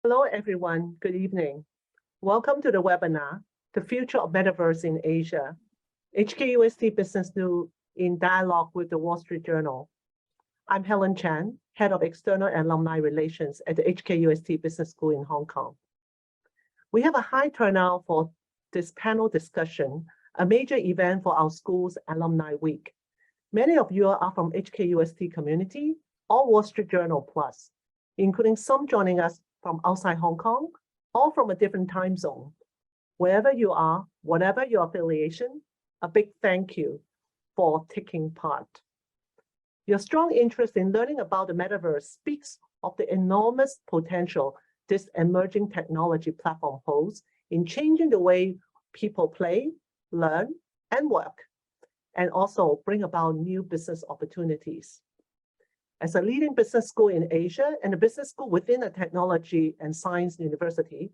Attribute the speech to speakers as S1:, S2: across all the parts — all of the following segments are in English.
S1: Hello, everyone. Good evening. Welcome to the webinar, The Future of Metaverse in Asia, HKUST Business School in dialogue with the Wall Street Journal. I'm Helen Chan, Head of External and Alumni Relations at the HKUST Business School in Hong Kong. We have a high turnout for this panel discussion, a major event for our school's Alumni Week. Many of you are from HKUST community or Wall Street Journal Plus, including some joining us from outside Hong Kong or from a different time zone. Wherever you are, whatever your affiliation, a big thank you for taking part. Your strong interest in learning about the metaverse speaks of the enormous potential this emerging technology platform holds in changing the way people play, learn, and work, and also bring about new business opportunities. As a leading business school in Asia and a business school within a technology and science university,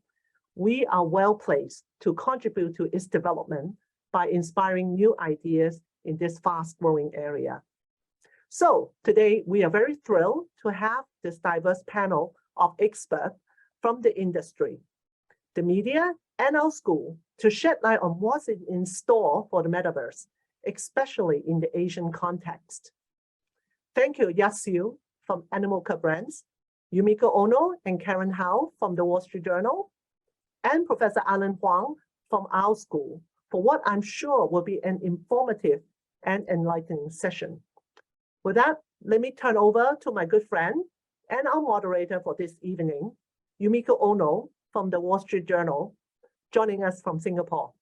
S1: we are well placed to contribute to its development by inspiring new ideas in this fast-growing area. So today, we are very thrilled to have this diverse panel of experts from the industry, the media, and our school to shed light on what's in store for the metaverse, especially in the Asian context. Thank you, Yat Siu from Animoca Brands, Yumiko Ono and Karen Howe from the Wall Street Journal, and Professor Allen Huang from our school for what I'm sure will be an informative and enlightening session. With that, let me turn over to my good friend and our moderator for this evening, Yumiko Ono from the Wall Street Journal, joining us from Singapore.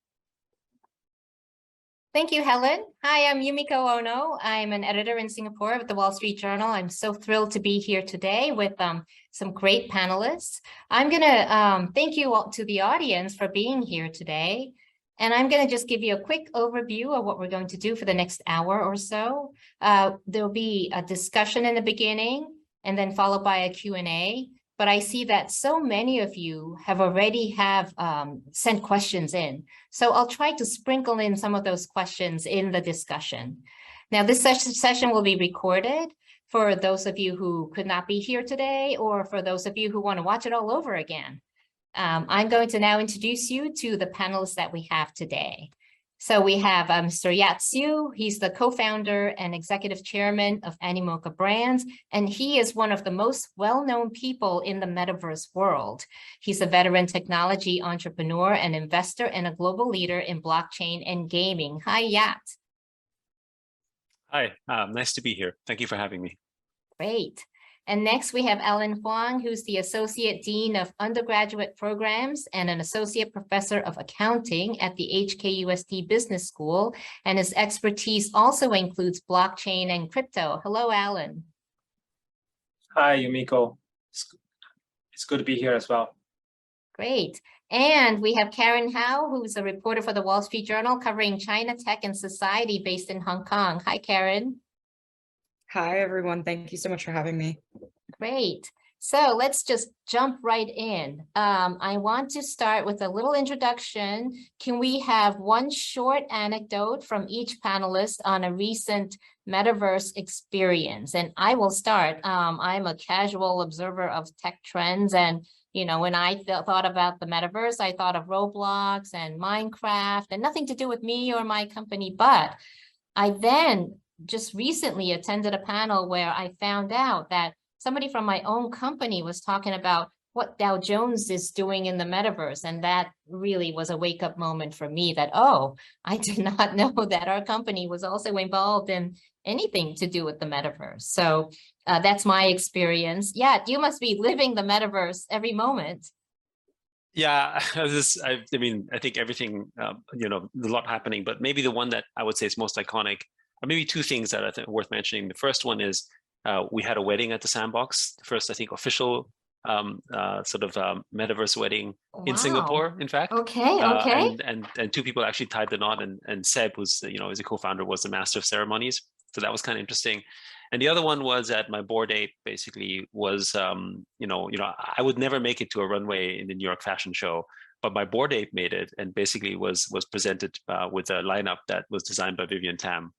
S2: Thank you, Helen. Hi, I'm Yumiko Ono. I'm an editor in Singapore with the Wall Street Journal. I'm so thrilled to be here today with some great panelists. I'm going to thank you all to the audience for being here today. And I'm going to just give you a quick overview of what we're going to do for the next hour or so. There'll be a discussion in the beginning and then followed by a Q&A. But I see that so many of you have already sent questions in. So I'll try to sprinkle in some of those questions in the discussion. Now, this session will be recorded for those of you who could not be here today, or for those of you who want to watch it all over again. I'm going to now introduce you to the panelists that we have today. So we have Mr. Yat Siu. He's the co-founder and executive chairman of Animoca Brands, and he is one of the most well-known people in the metaverse world. He's a veteran technology entrepreneur and investor and a global leader in blockchain and gaming. Hi, Yat.
S3: Hi, nice to be here. Thank you for having me.
S2: Great. And next we have Allen Huang, who's the Associate Dean of Undergraduate Programs and an Associate Professor of Accounting at the HKUST Business School. And his expertise also includes blockchain and crypto. Hello, Allen.
S4: Hi, Yumiko. It's good to be here as well.
S2: Great. And we have Karen Howe, who's a reporter for the Wall Street Journal covering China tech and society based in Hong Kong. Hi, Karen.
S5: Hi, everyone. Thank you so much for having me.
S2: Great. So let's just jump right in. I want to start with a little introduction. Can we have one short anecdote from each panelist on a recent metaverse experience? And I will start. I'm a casual observer of tech trends. And, you know, when I thought about the metaverse, I thought of Roblox and Minecraft and nothing to do with me or my company. But I then just recently attended a panel where I found out that somebody from my own company was talking about what Dow Jones is doing in the metaverse. And that really was a wake-up moment for me that, oh, I did not know that our company was also involved in anything to do with the metaverse. So that's my experience. Yeah, you must be living the metaverse every moment.
S3: Yeah, I mean, I think everything, you know, a lot happening, but maybe the one that I would say is most iconic, or maybe two things that I think are worth mentioning. The first one is we had a wedding at the Sandbox, the first, I think, official metaverse wedding in Singapore, in fact.
S2: Okay.
S3: And two people actually tied the knot, and Seb, who's, you know, is a co-founder, was the master of ceremonies. So that was kind of interesting. And the other one was at my board ape, basically was, you know, I would never make it to a runway in the New York Fashion Show, but my board ape made it, and basically was presented with a lineup that was designed by Vivian Tam.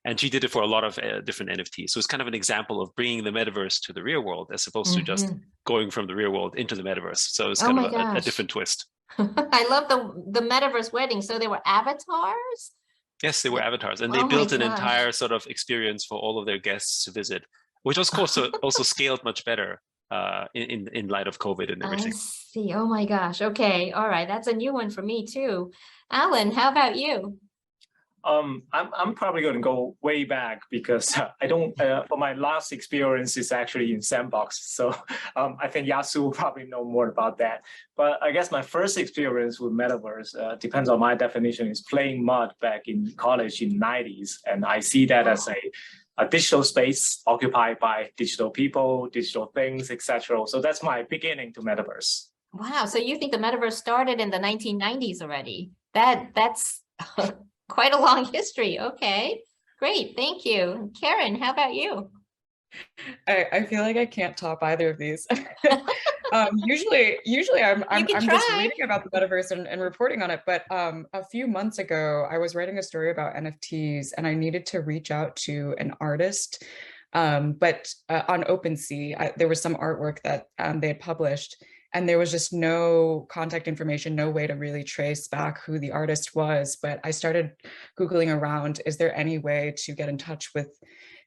S3: And she did it for a lot of different NFTs. So it's kind of an example of bringing the metaverse to the real world as opposed to just going from the real world into the metaverse. So it's kind of a different twist.
S2: I love the metaverse wedding. So there were avatars?
S3: Yes, they were avatars. And they built an entire sort of experience for all of their guests to visit, which was also scaled much better in light of COVID and everything.
S2: I see. Oh my gosh. Okay. All right. That's a new one for me too. Alan, how about you?
S4: I'm probably going to go way back because I don't. For my last experience is actually in Sandbox, so I think Yat Siu will probably know more about that. But I guess my first experience with Metaverse depends on my definition is playing mud back in college in '90s, and I see that as a digital space occupied by digital people, digital things, etc. So that's my beginning to Metaverse.
S2: Wow. So you think the Metaverse started in the 1990s already? That's quite a long history. Okay, great. Thank you. Karen, how about you?
S5: I feel like I can't top either of these. Usually I'm just reading about the metaverse and reporting on it. But a few months ago, I was writing a story about NFTs and I needed to reach out to an artist. But on OpenSea, there was some artwork that they had published. And there was just no contact information, no way to really trace back who the artist was. But I started Googling around, is there any way to get in touch with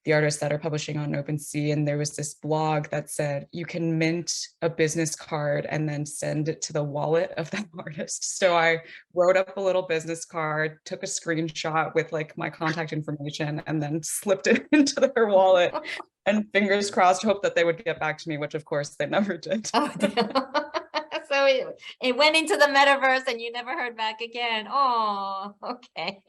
S5: the artists that are publishing on OpenSea? And there was this blog that said, you can mint a business card and then send it to the wallet of that artist. So I wrote up a little business card, took a screenshot with like my contact information, and then slipped it into their wallet. And fingers crossed, hope that they would get back to me, which of course they never did.
S2: Oh, so it went into the metaverse and you never heard back again. Oh, okay.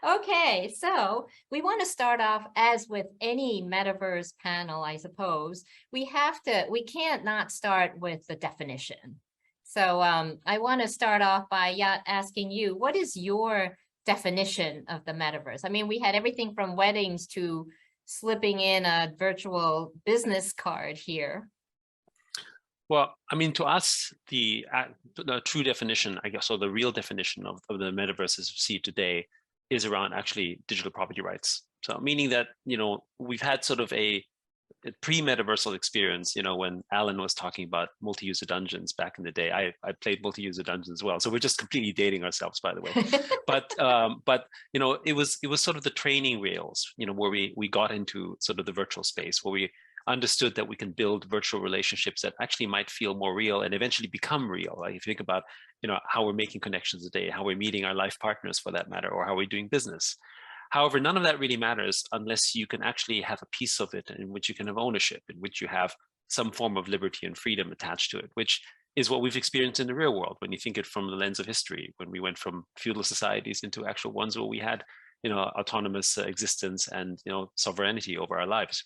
S2: Okay, so we want to start off as with any metaverse panel, I suppose. We can't not start with the definition. So I want to start off by Yat asking you, what is your definition of the metaverse? I mean, we had everything from weddings to slipping in a virtual business card here.
S3: Well, I mean, to us, the true definition, I guess, or the real definition of the metaverse as we see it today is around actually digital property rights. So meaning that, we've had sort of a pre-metaversal experience, when Alan was talking about multi-user dungeons back in the day. I played multi-user dungeons as well. So we're just completely dating ourselves, by the way. But it was sort of the training rails, where we got into sort of the virtual space, where we understood that we can build virtual relationships that actually might feel more real and eventually become real. Like if you think about, how we're making connections today, how we're meeting our life partners for that matter, or how we're doing business. However, none of that really matters unless you can actually have a piece of it in which you can have ownership, in which you have some form of liberty and freedom attached to it, which is what we've experienced in the real world when you think it from the lens of history, when we went from feudal societies into actual ones where we had, autonomous existence and, sovereignty over our lives.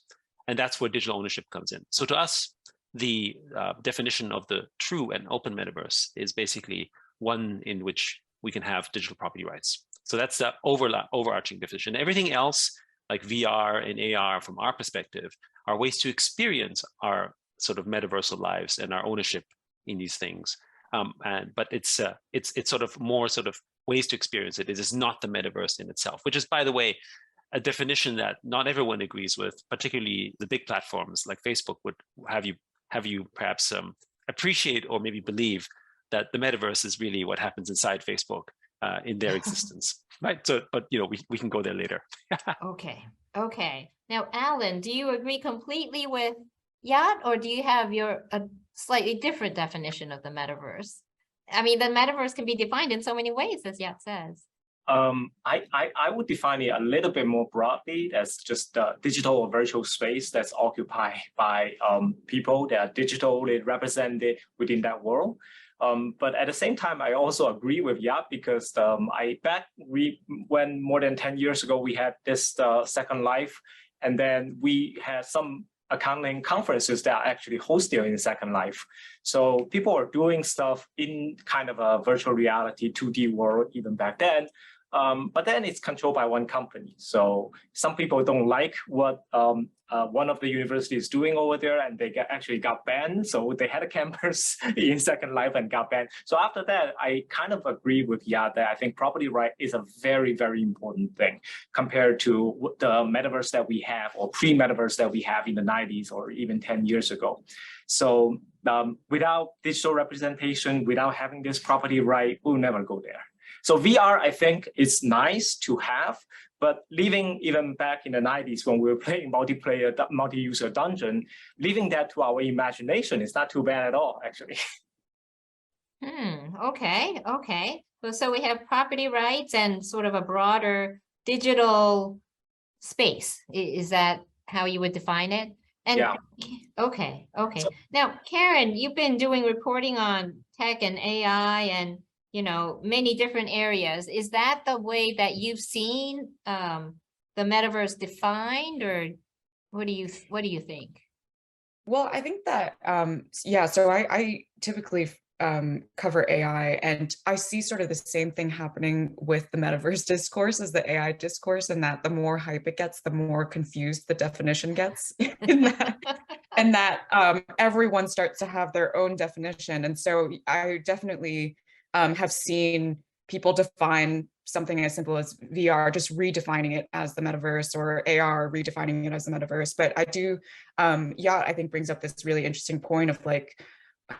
S3: And that's where digital ownership comes in. So to us, the definition of the true and open metaverse is basically one in which we can have digital property rights. So that's the overarching definition. Everything else, like VR and AR from our perspective, are ways to experience our sort of metaversal lives and our ownership in these things. But it's sort of more sort of ways to experience it. It is not the metaverse in itself, which is, by the way, a definition that not everyone agrees with, particularly the big platforms like Facebook would have you perhaps appreciate or maybe believe that the metaverse is really what happens inside Facebook in their existence, right? So, but we can go there later.
S2: Okay. Now, Alan, do you agree completely with Yat, or do you have a slightly different definition of the metaverse? I mean, the metaverse can be defined in so many ways, as Yat says.
S4: I would define it a little bit more broadly as just a digital or virtual space that's occupied by people that are digitally represented within that world. But at the same time, I also agree with Yat because when more than 10 years ago, we had this Second Life, and then we had some accounting conferences that are actually hosted in Second Life. So people are doing stuff in kind of a virtual reality 2D world even back then. but then it's controlled by one company. So some people don't like what one of the universities is doing over there, and they actually got banned. So they had a campus in Second Life and got banned. So after that, I kind of agree with Yat that I think property right is a very, very important thing compared to the metaverse that we have or pre-metaverse that we have in the 90s or even 10 years ago. So without digital representation, without having this property right, we'll never go there. So VR, I think, is nice to have, but leaving even back in the 90s when we were playing multiplayer, multi-user dungeon, leaving that to our imagination is not too bad at all, actually.
S2: Okay. Well, so we have property rights and sort of a broader digital space. Is that how you would define it? And
S4: Yeah.
S2: Okay.
S4: So,
S2: Now, Karen, you've been doing reporting on tech and AI and many different areas. Is that the way that you've seen the metaverse defined, or what do you think?
S5: Well, I think that, yeah, so I typically cover AI, and I see sort of the same thing happening with the metaverse discourse as the AI discourse, and that the more hype it gets, the more confused the definition gets and that everyone starts to have their own definition. And so I definitely have seen people define something as simple as VR, just redefining it as the metaverse, or AR redefining it as the metaverse. But I do, Yat, I think brings up this really interesting point of like,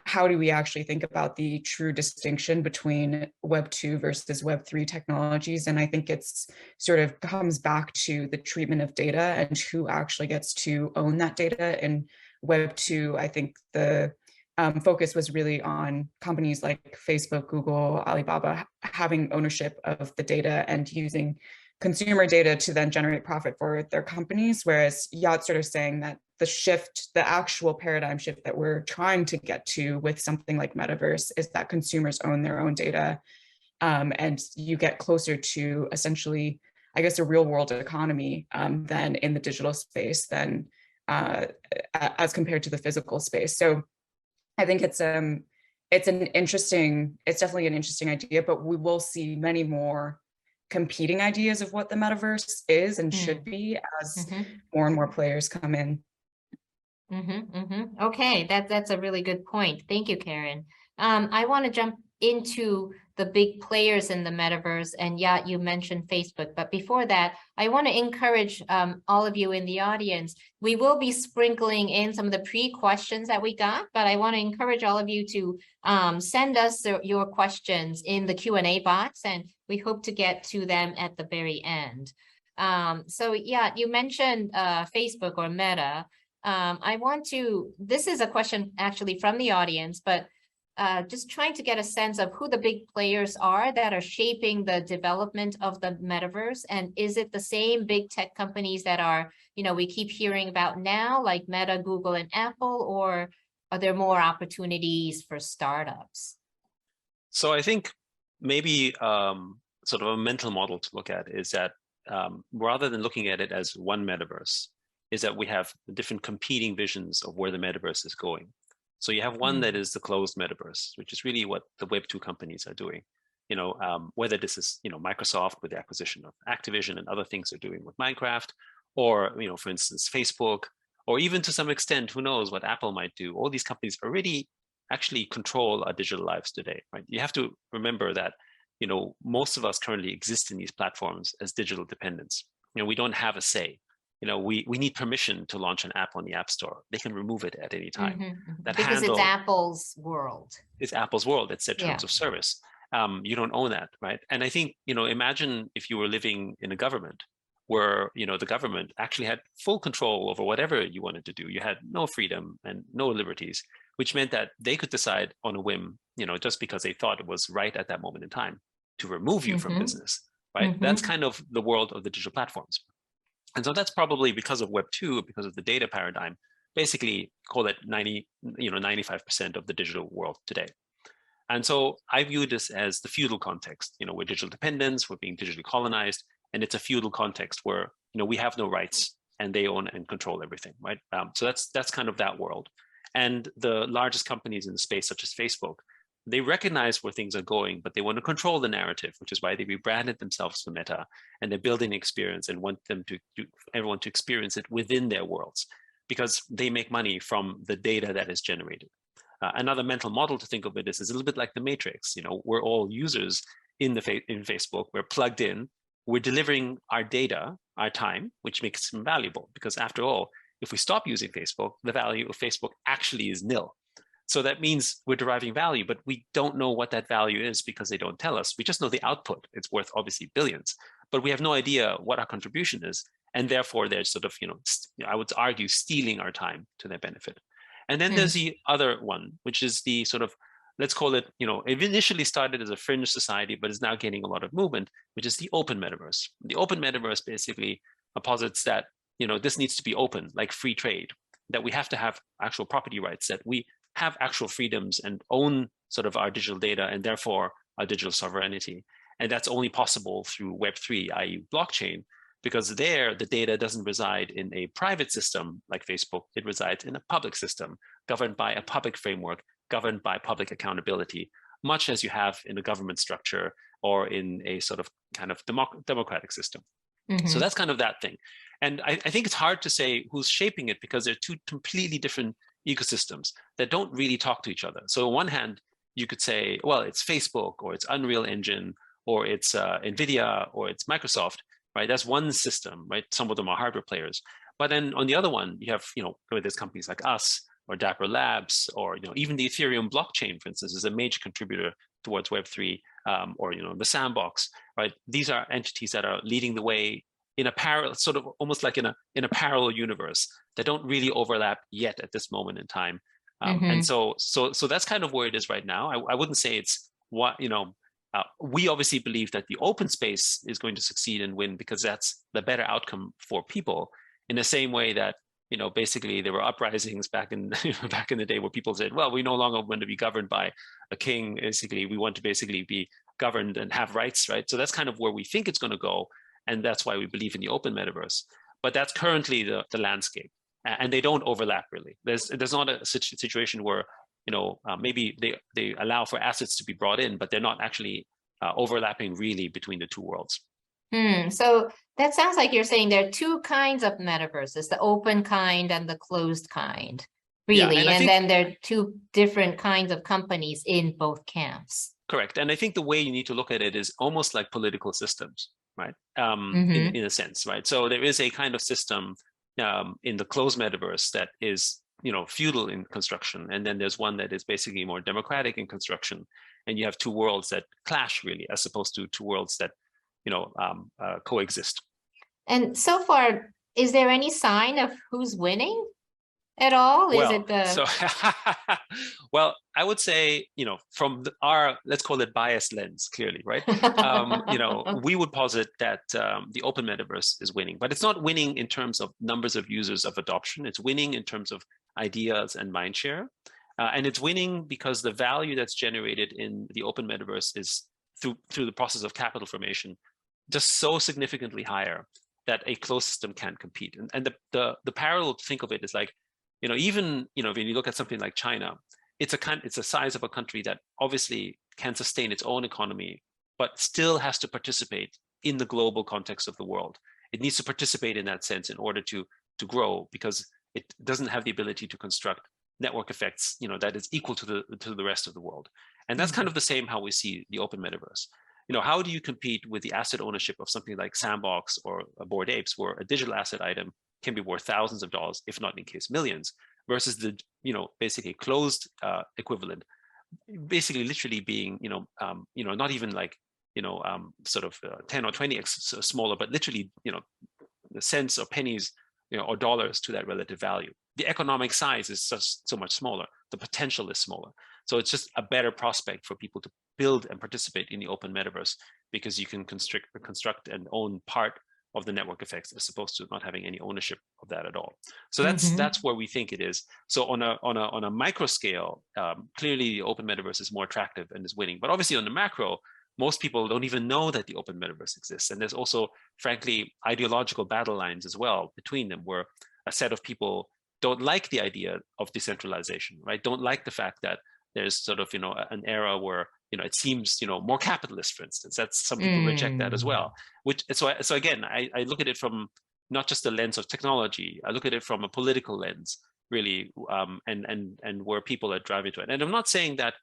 S5: how do we actually think about the true distinction between Web 2 versus Web 3 technologies? And I think it's sort of comes back to the treatment of data and who actually gets to own that data. In Web 2, I think the focus was really on companies like Facebook, Google, Alibaba having ownership of the data and using consumer data to then generate profit for their companies. Whereas Yat's sort of saying that the shift, the actual paradigm shift that we're trying to get to with something like Metaverse is that consumers own their own data. And you get closer to essentially, I guess, a real world economy than in the digital space than as compared to the physical space. So I think it's definitely an interesting idea, but we will see many more competing ideas of what the metaverse is and should be as more and more players come in.
S2: Okay, that's a really good point. Thank you, Karen. I want to jump into the big players in the metaverse, and Yat, you mentioned Facebook, but before that, I want to encourage all of you in the audience. We will be sprinkling in some of the pre-questions that we got, but I want to encourage all of you to send us your questions in the Q&A box, and we hope to get to them at the very end. So Yat, you mentioned Facebook or Meta. This is a question actually from the audience, but just trying to get a sense of who the big players are that are shaping the development of the metaverse. And is it the same big tech companies that are, we keep hearing about now, like Meta, Google, and Apple, or are there more opportunities for startups?
S3: So I think maybe sort of a mental model to look at is that rather than looking at it as one metaverse, is that we have different competing visions of where the metaverse is going. So you have one that is the closed metaverse, which is really what the Web 2 companies are doing. Whether this is, Microsoft with the acquisition of Activision and other things they're doing with Minecraft, or, for instance, Facebook, or even to some extent, who knows what Apple might do. All these companies already actually control our digital lives today, right? You have to remember that, most of us currently exist in these platforms as digital dependents. We don't have a say. We need permission to launch an app on the App Store. They can remove it at any time.
S2: Because it's Apple's world.
S3: It's Apple's world. It's their terms of service. You don't own that, right? And I think, imagine if you were living in a government where, the government actually had full control over whatever you wanted to do. You had no freedom and no liberties, which meant that they could decide on a whim, just because they thought it was right at that moment in time to remove you from business, right? That's kind of the world of the digital platforms. And so that's probably because of Web 2, because of the data paradigm, basically call it 95% of the digital world today. And so I view this as the feudal context. We're digital dependents, we're being digitally colonized, and it's a feudal context where, we have no rights and they own and control everything, right? So that's kind of that world. And the largest companies in the space, such as Facebook, they recognize where things are going, but they want to control the narrative, which is why they rebranded themselves to Meta, and they're building experience and want everyone to experience it within their worlds, because they make money from the data that is generated. Another mental model to think of it is a little bit like the Matrix. We're all users in Facebook. We're plugged in. We're delivering our data, our time, which makes them valuable. Because after all, if we stop using Facebook, the value of Facebook actually is nil. So that means we're deriving value, but we don't know what that value is because they don't tell us. We just know the output. It's worth obviously billions, but we have no idea what our contribution is. And therefore they're sort of, I would argue, stealing our time to their benefit. And then there's the other one, which is the sort of, let's call it, it initially started as a fringe society, but is now gaining a lot of movement, which is the open metaverse. The open metaverse basically posits that, this needs to be open, like free trade, that we have to have actual property rights, that we have actual freedoms and own sort of our digital data and therefore our digital sovereignty. And that's only possible through Web3, i.e. blockchain, because there the data doesn't reside in a private system like Facebook, it resides in a public system governed by a public framework, governed by public accountability, much as you have in a government structure or in a sort of kind of democratic system. So that's kind of that thing. And I think it's hard to say who's shaping it because they're two completely different ecosystems that don't really talk to each other. So on one hand, you could say, well, it's Facebook or it's Unreal Engine or it's NVIDIA or it's Microsoft, right? That's one system, right? Some of them are hardware players. But then on the other one, you have, there's companies like us or Dapper Labs or, even the Ethereum blockchain, for instance, is a major contributor towards Web3 or, the Sandbox, right? These are entities that are leading the way in a parallel, sort of almost like in a parallel universe that don't really overlap yet at this moment in time. And so that's kind of where it is right now. I wouldn't say it's what, we obviously believe that the open space is going to succeed and win because that's the better outcome for people, in the same way that, basically there were uprisings back in the day where people said, well, we no longer want to be governed by a king. Basically, we want to basically be governed and have rights, right? So that's kind of where we think it's going to go. And that's why we believe in the open metaverse. But that's currently the landscape. And they don't overlap really. There's not a situation where, maybe they allow for assets to be brought in, but they're not actually overlapping really between the two worlds.
S2: So that sounds like you're saying there are two kinds of metaverses, the open kind and the closed kind, really. Yeah, and then there are two different kinds of companies in both camps.
S3: Correct. And I think the way you need to look at it is almost like political systems, right? In a sense, right? So there is a kind of system in the closed metaverse that is, feudal in construction. And then there's one that is basically more democratic in construction. And you have two worlds that clash really, as opposed to two worlds that, coexist.
S2: And so far, is there any sign of who's winning at all? Is it
S3: well, I would say, from our, let's call it biased lens, clearly, right? We would posit that the open metaverse is winning, but it's not winning in terms of numbers of users of adoption. It's winning in terms of ideas and mindshare. And it's winning because the value that's generated in the open metaverse is through the process of capital formation, just so significantly higher that a closed system can't compete. And the parallel to think of it is like, even, when you look at something like China, it's a size of a country that obviously can sustain its own economy, but still has to participate in the global context of the world. It needs to participate in that sense in order to grow, because it doesn't have the ability to construct network effects, that is equal to the rest of the world. And that's kind of the same how we see the open metaverse. How do you compete with the asset ownership of something like Sandbox or Bored Apes, where a digital asset item can be worth thousands of dollars, if not in case millions, versus the basically closed equivalent, basically literally being not even like sort of 10 or 20x smaller, but literally the cents or pennies or dollars to that relative value. The economic size is so much smaller. The potential is smaller. So it's just a better prospect for people to build and participate in the open metaverse, because you can construct and own part of the network effects as opposed to not having any ownership of that at all. So that's where we think it is. So on a micro scale, clearly the open metaverse is more attractive and is winning. But obviously on the macro, most people don't even know that the open metaverse exists. And there's also, frankly, ideological battle lines as well between them, where a set of people don't like the idea of decentralization, right? Don't like the fact that there's sort of, an era where, it seems, more capitalist, for instance. That's, some people reject that as well. Which, so again, I look at it from not just the lens of technology, I look at it from a political lens, really, and where people are driving to it. And I'm not saying that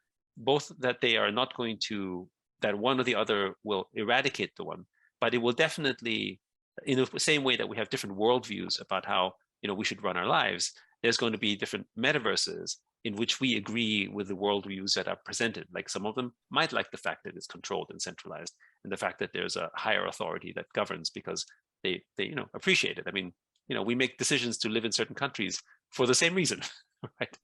S3: that they are not going to, that one or the other will eradicate the one, but it will definitely, in the same way that we have different worldviews about how, we should run our lives, there's going to be different metaverses in which we agree with the worldviews that are presented. Like some of them might like the fact that it's controlled and centralized, and the fact that there's a higher authority that governs because they appreciate it. I mean, we make decisions to live in certain countries for the same reason, right?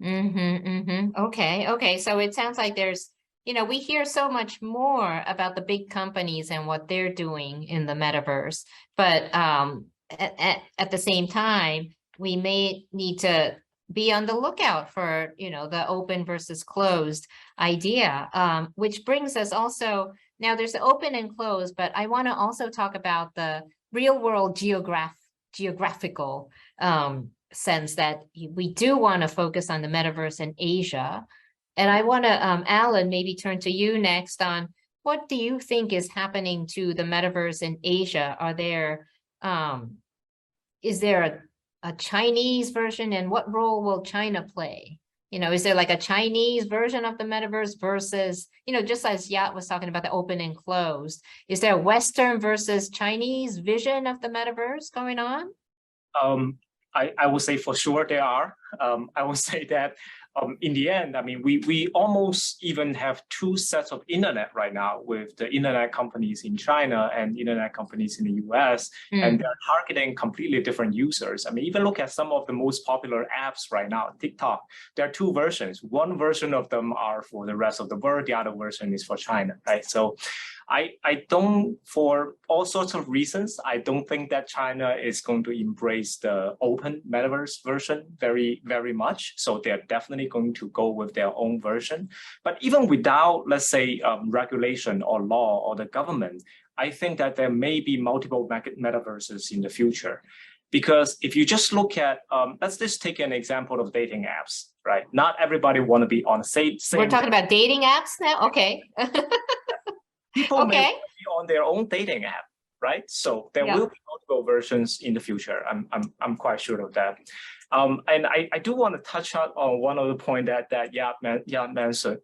S2: Okay. So it sounds like there's, we hear so much more about the big companies and what they're doing in the metaverse, but at the same time, we may need to be on the lookout for, the open versus closed idea, which brings us also, now there's the open and closed, but I want to also talk about the real world geographical sense that we do want to focus on the metaverse in Asia. And I want to, Allen, maybe turn to you next on what do you think is happening to the metaverse in Asia? Is there a Chinese version, and what role will China play? Is there like a Chinese version of the metaverse versus, just as Yat was talking about the open and closed, is there a Western versus Chinese vision of the metaverse going on?
S4: I would say for sure there are. I would say that in the end, I mean, we almost even have two sets of internet right now, with the internet companies in China and internet companies in the US, and they're targeting completely different users. I mean, even look at some of the most popular apps right now, TikTok. There are two versions. One version of them are for the rest of the world. The other version is for China, right? So I don't, for all sorts of reasons, I don't think that China is going to embrace the open metaverse version very, very much. So they're definitely going to go with their own version. But even without, let's say, regulation or law or the government, I think that there may be multiple metaverses in the future. Because if you just look at, let's just take an example of dating apps, right? Not everybody want to be on the same.
S2: We're talking about dating apps now? Okay.
S4: People may be on their own dating app, right? So there will be multiple versions in the future. I'm quite sure of that. And I do want to touch on one of the point that Yat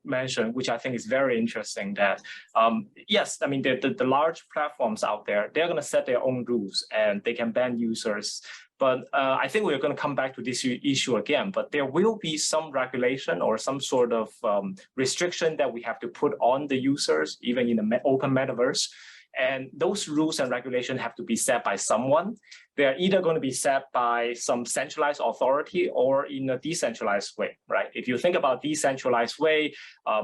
S4: mentioned, which I think is very interesting. That yes, I mean the large platforms out there, they're going to set their own rules and they can ban users. But I think we're going to come back to this issue again. But there will be some regulation or some sort of restriction that we have to put on the users, even in the open metaverse. And those rules and regulations have to be set by someone. They're either going to be set by some centralized authority or in a decentralized way, right? If you think about decentralized way,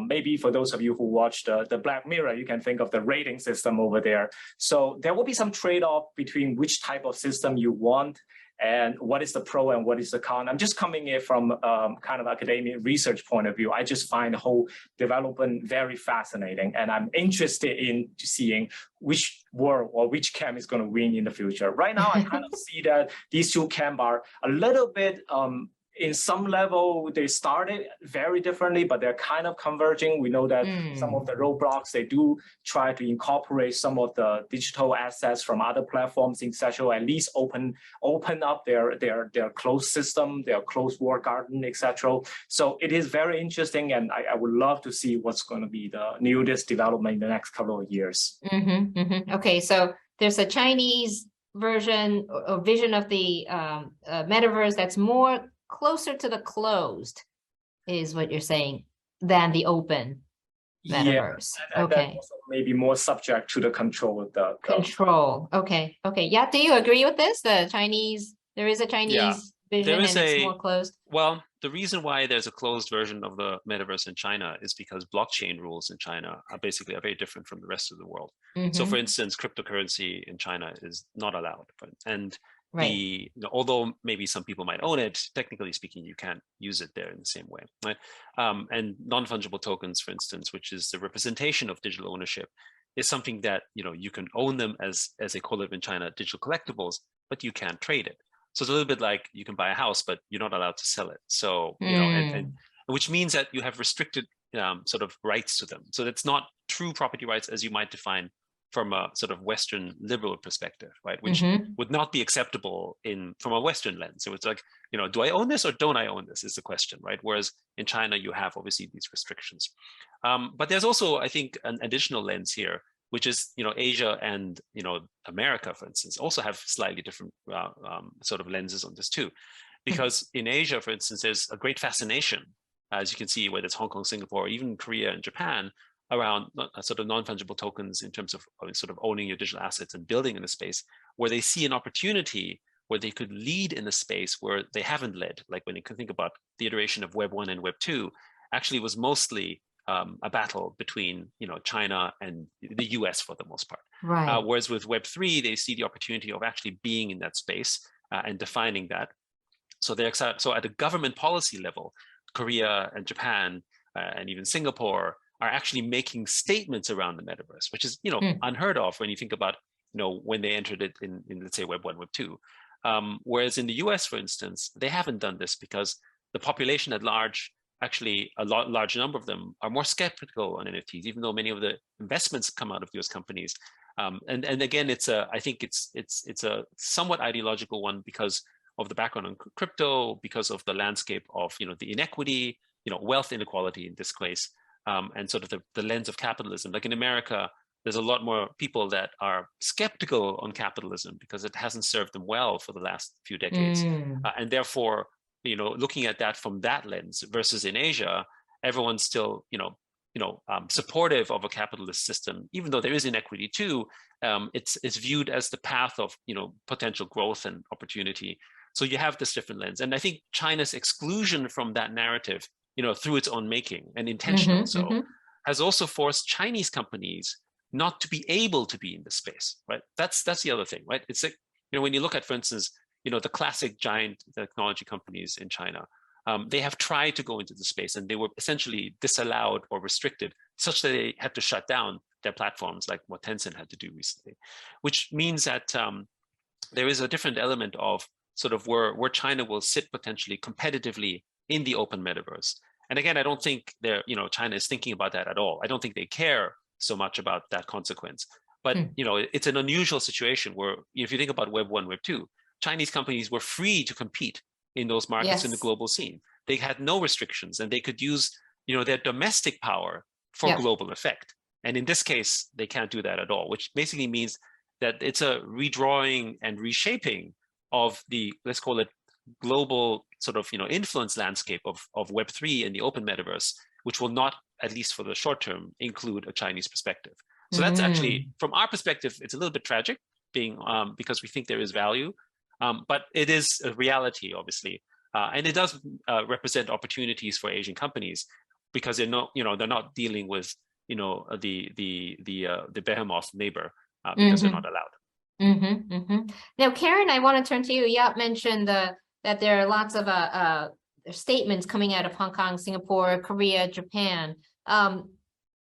S4: maybe for those of you who watched the Black Mirror, you can think of the rating system over there. So there will be some trade-off between which type of system you want and what is the pro and what is the con. I'm just coming in from kind of academic research point of view. I just find the whole development very fascinating, and I'm interested in seeing which world or which camp is going to win in the future. Right now, I kind of see that these two camps are a little bit in some level, they started very differently, but they're kind of converging. We know that some of the Roblox, they do try to incorporate some of the digital assets from other platforms, etc. At least open up their closed system, their closed walled garden, etc. So it is very interesting, and I would love to see what's going to be the newest development in the next couple of years.
S2: Okay, so there's a Chinese version or vision of the metaverse that's more closer to the closed, is what you're saying, than the open metaverse.
S4: Yeah,
S2: okay.
S4: That's also maybe more subject to the control of the
S2: control. Okay. Yeah, do you agree with this? There is a Chinese vision and it's more closed.
S3: Well, the reason why there's a closed version of the metaverse in China is because blockchain rules in China are very different from the rest of the world. So for instance, cryptocurrency in China is not allowed. And although maybe some people might own it, technically speaking, you can't use it there in the same way, right? And non-fungible tokens, for instance, which is the representation of digital ownership, is something that you can own them as they call it in China, digital collectibles, but you can't trade it. So it's a little bit like you can buy a house, but you're not allowed to sell it. So and which means that you have restricted sort of rights to them. So it's not true property rights as you might define from a sort of Western liberal perspective, right? Which would not be acceptable from a Western lens. So it's like, do I own this or don't I own this is the question, right? Whereas in China, you have obviously these restrictions. But there's also, I think, an additional lens here, which is, Asia and, America, for instance, also have slightly different sort of lenses on this too. Because in Asia, for instance, there's a great fascination, as you can see, whether it's Hong Kong, Singapore, or even Korea and Japan, around sort of non-fungible tokens in terms of sort of owning your digital assets and building in a space where they see an opportunity where they could lead in a space where they haven't led. Like when you can think about the iteration of Web 1 and Web 2, actually was mostly a battle between China and the US for the most part.
S2: Right.
S3: Whereas with Web 3, they see the opportunity of actually being in that space and defining that. So they're excited. So at a government policy level, Korea and Japan and even Singapore are actually making statements around the metaverse, which is unheard of when you think about when they entered it in let's say Web 1, Web 2. Whereas in the US, for instance, they haven't done this because the population at large, actually large number of them are more skeptical on NFTs, even though many of the investments come out of US companies. And again, I think it's a somewhat ideological one because of the background on crypto, because of the landscape of the inequity, wealth inequality in this case. And sort of the lens of capitalism. Like in America, there's a lot more people that are skeptical on capitalism because it hasn't served them well for the last few decades. And therefore, looking at that from that lens versus in Asia, everyone's still, supportive of a capitalist system, even though there is inequity too. It's viewed as the path of, potential growth and opportunity. So you have this different lens. And I think China's exclusion from that narrative, through its own making and intentional has also forced Chinese companies not to be able to be in the space, right? That's the other thing, right? It's like, when you look at, for instance, the classic giant technology companies in China, they have tried to go into the space and they were essentially disallowed or restricted such that they had to shut down their platforms, like what Tencent had to do recently, which means that there is a different element of sort of where China will sit potentially competitively in the open metaverse. And again, I don't think China is thinking about that at all. I don't think they care so much about that consequence. But it's an unusual situation where if you think about Web 1, Web 2, Chinese companies were free to compete in those markets in the global scene. They had no restrictions and they could use their domestic power for global effect. And in this case, they can't do that at all, which basically means that it's a redrawing and reshaping of the, let's call it, global sort of influence landscape of Web3 and the open metaverse, which will not, at least for the short term, include a Chinese perspective. So that's actually, from our perspective, it's a little bit tragic, because we think there is value, but it is a reality, obviously, and it does represent opportunities for Asian companies because they're not dealing with the behemoth neighbor because they're not allowed.
S2: Now, Karen, I want to turn to you. Yat mentioned that there are lots of statements coming out of Hong Kong, Singapore, Korea, Japan.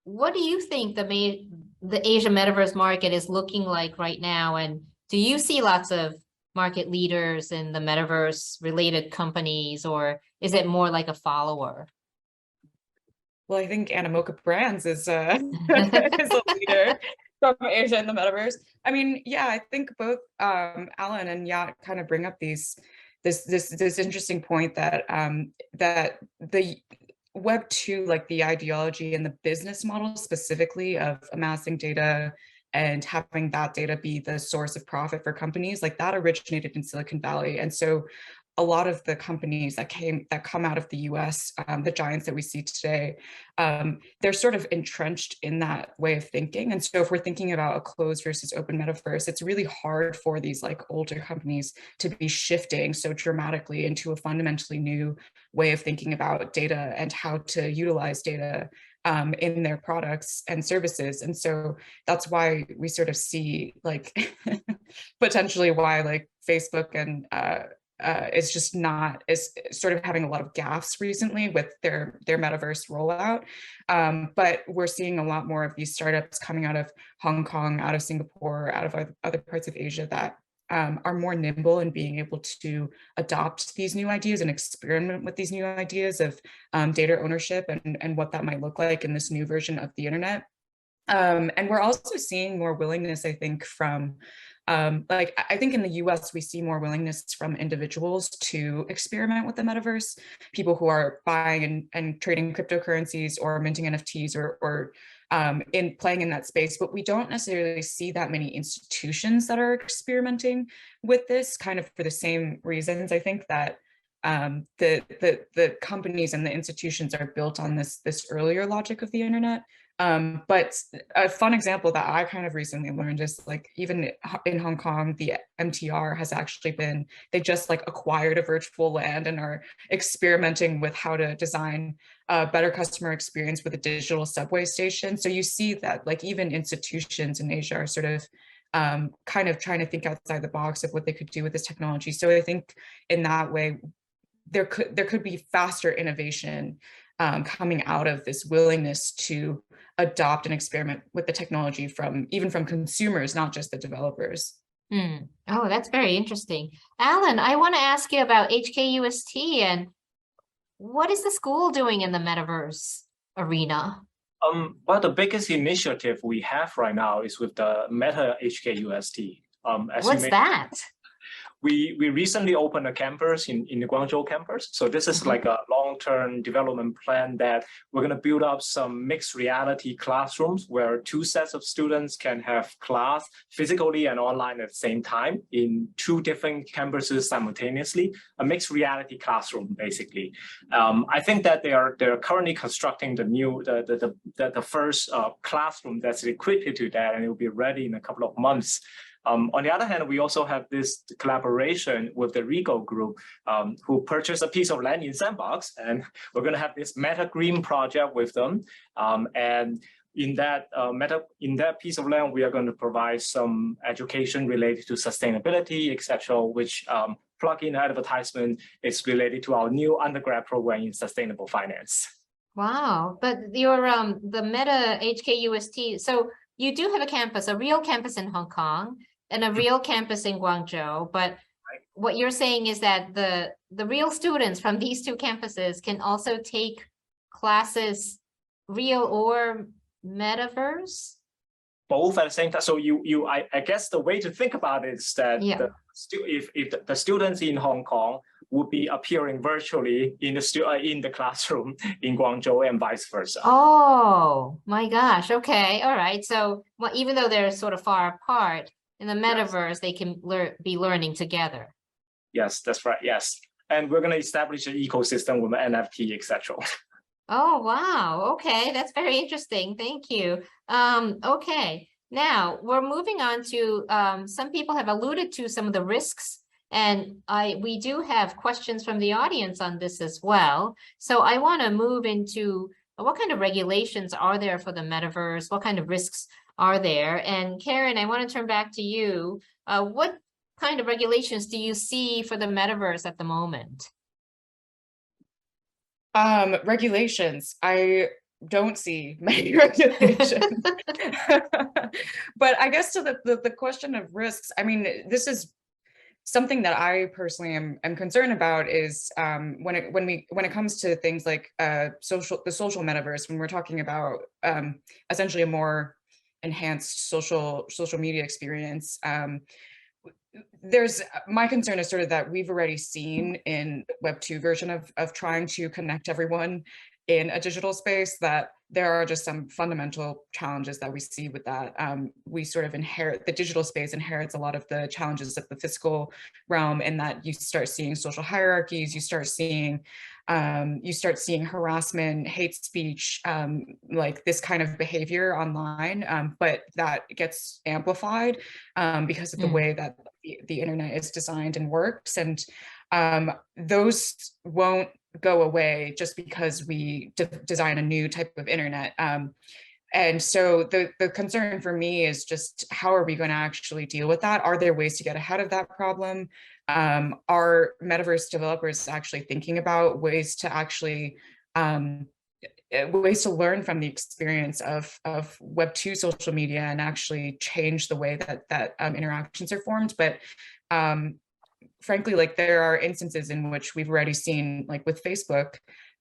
S2: What do you think the Asia metaverse market is looking like right now? And do you see lots of market leaders in the metaverse related companies, or is it more like a follower?
S5: Well, I think Animoca Brands is a leader from Asia in the metaverse. I mean, yeah, I think both Allen and Yat kind of bring up this interesting point that that the Web 2, like the ideology and the business model specifically of amassing data and having that data be the source of profit for companies, like that originated in Silicon Valley. And so a lot of the companies that come out of the US, the giants that we see today, they're sort of entrenched in that way of thinking. And so if we're thinking about a closed versus open metaverse, it's really hard for these like older companies to be shifting so dramatically into a fundamentally new way of thinking about data and how to utilize data in their products and services. And so that's why we sort of see like potentially why like Facebook and is sort of having a lot of gaffes recently with their metaverse rollout. But we're seeing a lot more of these startups coming out of Hong Kong, out of Singapore, out of other parts of Asia that are more nimble in being able to adopt these new ideas and experiment with these new ideas of data ownership and what that might look like in this new version of the internet. And we're also seeing more willingness, I think, from like, I think in the US, we see more willingness from individuals to experiment with the metaverse, people who are buying and trading cryptocurrencies or minting NFTs or in playing in that space, but we don't necessarily see that many institutions that are experimenting with this, kind of for the same reasons. I think that the companies and the institutions are built on this earlier logic of the internet. But a fun example that I kind of recently learned is, like, even in Hong Kong, the MTR has actually been, they just like acquired a virtual land and are experimenting with how to design a better customer experience with a digital subway station. So you see that, like, even institutions in Asia are sort of kind of trying to think outside the box of what they could do with this technology. So I think in that way, there could be faster innovation coming out of this willingness to adopt and experiment with the technology even from consumers, not just the developers.
S2: Oh, that's very interesting. Allen, I want to ask you about HKUST and what is the school doing in the metaverse arena?
S4: Well, the biggest initiative we have right now is with the Meta HKUST.
S2: What's that?
S4: We recently opened a campus in the Guangzhou campus. So this is like a long-term development plan that we're going to build up some mixed reality classrooms where two sets of students can have class physically and online at the same time in two different campuses simultaneously, a mixed reality classroom, basically. I think that they're currently constructing the first classroom that's equipped to that, and it will be ready in a couple of months. On the other hand, we also have this collaboration with the Rico group, who purchased a piece of land in Sandbox, and we're going to have this Meta Green project with them. And in that piece of land, we are going to provide some education related to sustainability, etc., which plug-in advertisement is related to our new undergrad program in sustainable finance.
S2: Wow, but your the Meta HKUST, so you do have a campus, a real campus in Hong Kong and a real campus in Guangzhou, but what you're saying is that the real students from these two campuses can also take classes, real or metaverse?
S4: Both at the same time. So I guess the way to think about it is that if the students in Hong Kong would be appearing virtually in the classroom in Guangzhou and vice versa.
S2: Oh my gosh. Okay. All right. So even though they're sort of far apart in the metaverse, they can be learning together.
S4: Yes, that's right. Yes. And we're going to establish an ecosystem with NFT, etc.
S2: Oh, wow. Okay. That's very interesting. Thank you. Okay. Now we're moving on to some people have alluded to some of the risks, and we do have questions from the audience on this as well. So I want to move into what kind of regulations are there for the metaverse? What kind of risks are there? And Karen, I want to turn back to you. What kind of regulations do you see for the metaverse at the moment?
S5: Regulations. I don't see many regulations. But I guess to the question of risks, I mean, this is something that I personally am concerned about is when it comes to things like the social metaverse, when we're talking about essentially a more enhanced social media experience. My concern is sort of that we've already seen in Web 2 version of trying to connect everyone in a digital space that there are just some fundamental challenges that we see with that. We sort of the digital space inherits a lot of the challenges of the physical realm, in that you start seeing social hierarchies, you start seeing harassment, hate speech, like this kind of behavior online, but that gets amplified because of the way that the internet is designed and works. And those won't go away just because we design a new type of internet. And so the concern for me is just, how are we going to actually deal with that? Are there ways to get ahead of that problem? Are metaverse developers actually thinking about ways to actually ways to learn from the experience of Web2 social media and actually change the way that interactions are formed. But frankly, like there are instances in which we've already seen, like with Facebook,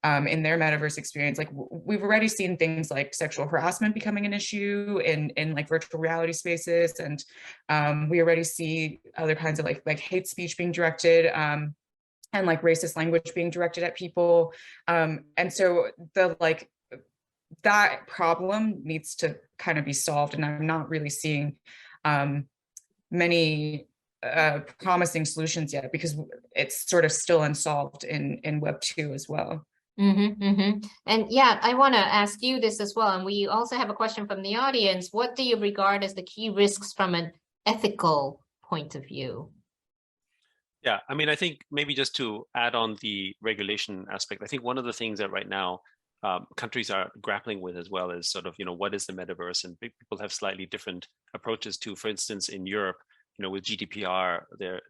S5: in their metaverse experience, like we've already seen things like sexual harassment becoming an issue in like virtual reality spaces, and we already see other kinds of like hate speech being directed, and like racist language being directed at people, and so that problem needs to kind of be solved, and I'm not really seeing many promising solutions yet, because it's sort of still unsolved in Web 2 as well.
S2: And yeah, I want to ask you this as well. And we also have a question from the audience. What do you regard as the key risks from an ethical point of view?
S3: Yeah, I mean, I think maybe just to add on the regulation aspect, I think one of the things that right now countries are grappling with as well is sort of, what is the metaverse? And people have slightly different approaches to, for instance, in Europe, with GDPR,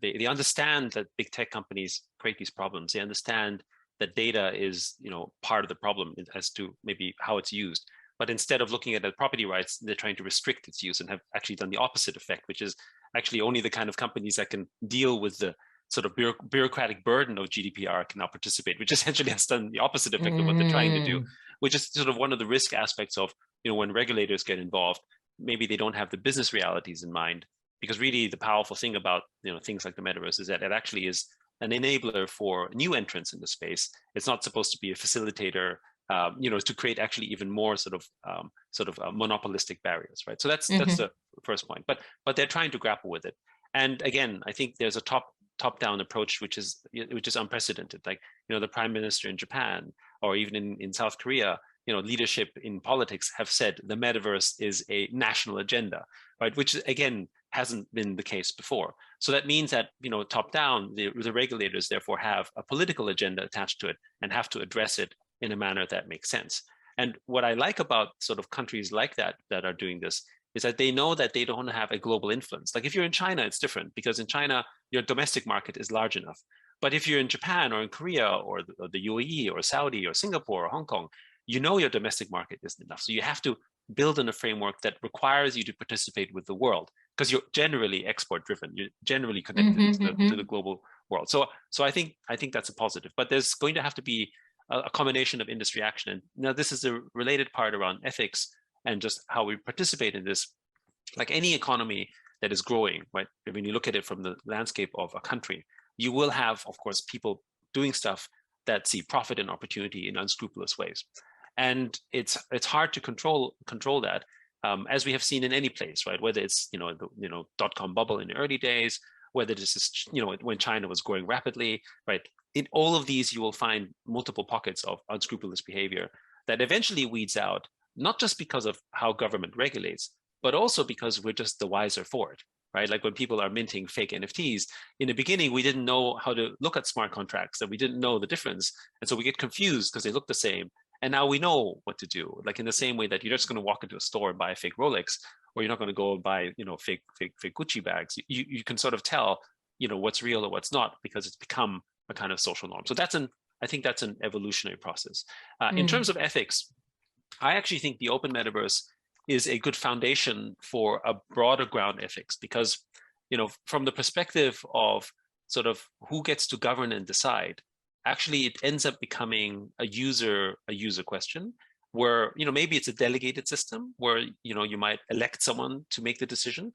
S3: they understand that big tech companies create these problems. They understand that data is, part of the problem as to maybe how it's used. But instead of looking at the property rights, they're trying to restrict its use and have actually done the opposite effect, which is actually only the kind of companies that can deal with the sort of bureaucratic burden of GDPR can now participate, which essentially has done the opposite effect of what they're trying to do, which is sort of one of the risk aspects of, when regulators get involved, maybe they don't have the business realities in mind, because really the powerful thing about, things like the metaverse is that it actually is an enabler for new entrants in the space. It's not supposed to be a facilitator, to create actually even more sort of monopolistic barriers, right? So that's the first point. But they're trying to grapple with it. And again, I think there's a top-down approach which is unprecedented. Like, the prime minister in Japan, or even in South Korea, leadership in politics have said the metaverse is a national agenda, right? Which again hasn't been the case before. So that means that, top down, the regulators therefore have a political agenda attached to it and have to address it in a manner that makes sense. And what I like about sort of countries like that are doing this is that they know that they don't have a global influence. Like if you're in China, it's different, because in China, your domestic market is large enough. But if you're in Japan or in Korea or the UAE or Saudi or Singapore or Hong Kong, your domestic market isn't enough. So you have to build in a framework that requires you to participate with the world, because you're generally export driven. You're generally connected to the global world. So I think that's a positive, but there's going to have to be a combination of industry action. And now this is the related part around ethics and just how we participate in this. Like any economy that is growing, right? When you look at it from the landscape of a country, you will have, of course, people doing stuff that see profit and opportunity in unscrupulous ways. And it's hard to control that, as we have seen in any place, right? Whether it's the dot-com bubble in the early days, whether this is when China was growing rapidly, right? In all of these, you will find multiple pockets of unscrupulous behavior that eventually weeds out, not just because of how government regulates, but also because we're just the wiser for it, right? Like when people are minting fake NFTs, in the beginning, we didn't know how to look at smart contracts, and we didn't know the difference. And so we get confused because they look the same. And now we know what to do. Like in the same way that you're just going to walk into a store and buy a fake Rolex, or you're not going to go and buy, fake Gucci bags. You can sort of tell, what's real or what's not, because it's become a kind of social norm. So I think that's an evolutionary process. In terms of ethics, I actually think the open metaverse is a good foundation for a broader ground ethics, because, from the perspective of sort of who gets to govern and decide, actually it ends up becoming a user question, where maybe it's a delegated system where you might elect someone to make the decision,